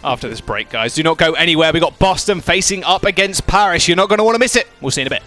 after this break, guys. Do not go anywhere. We got Boston facing up against Paris. You're not going to want to miss it. We'll see you in a bit.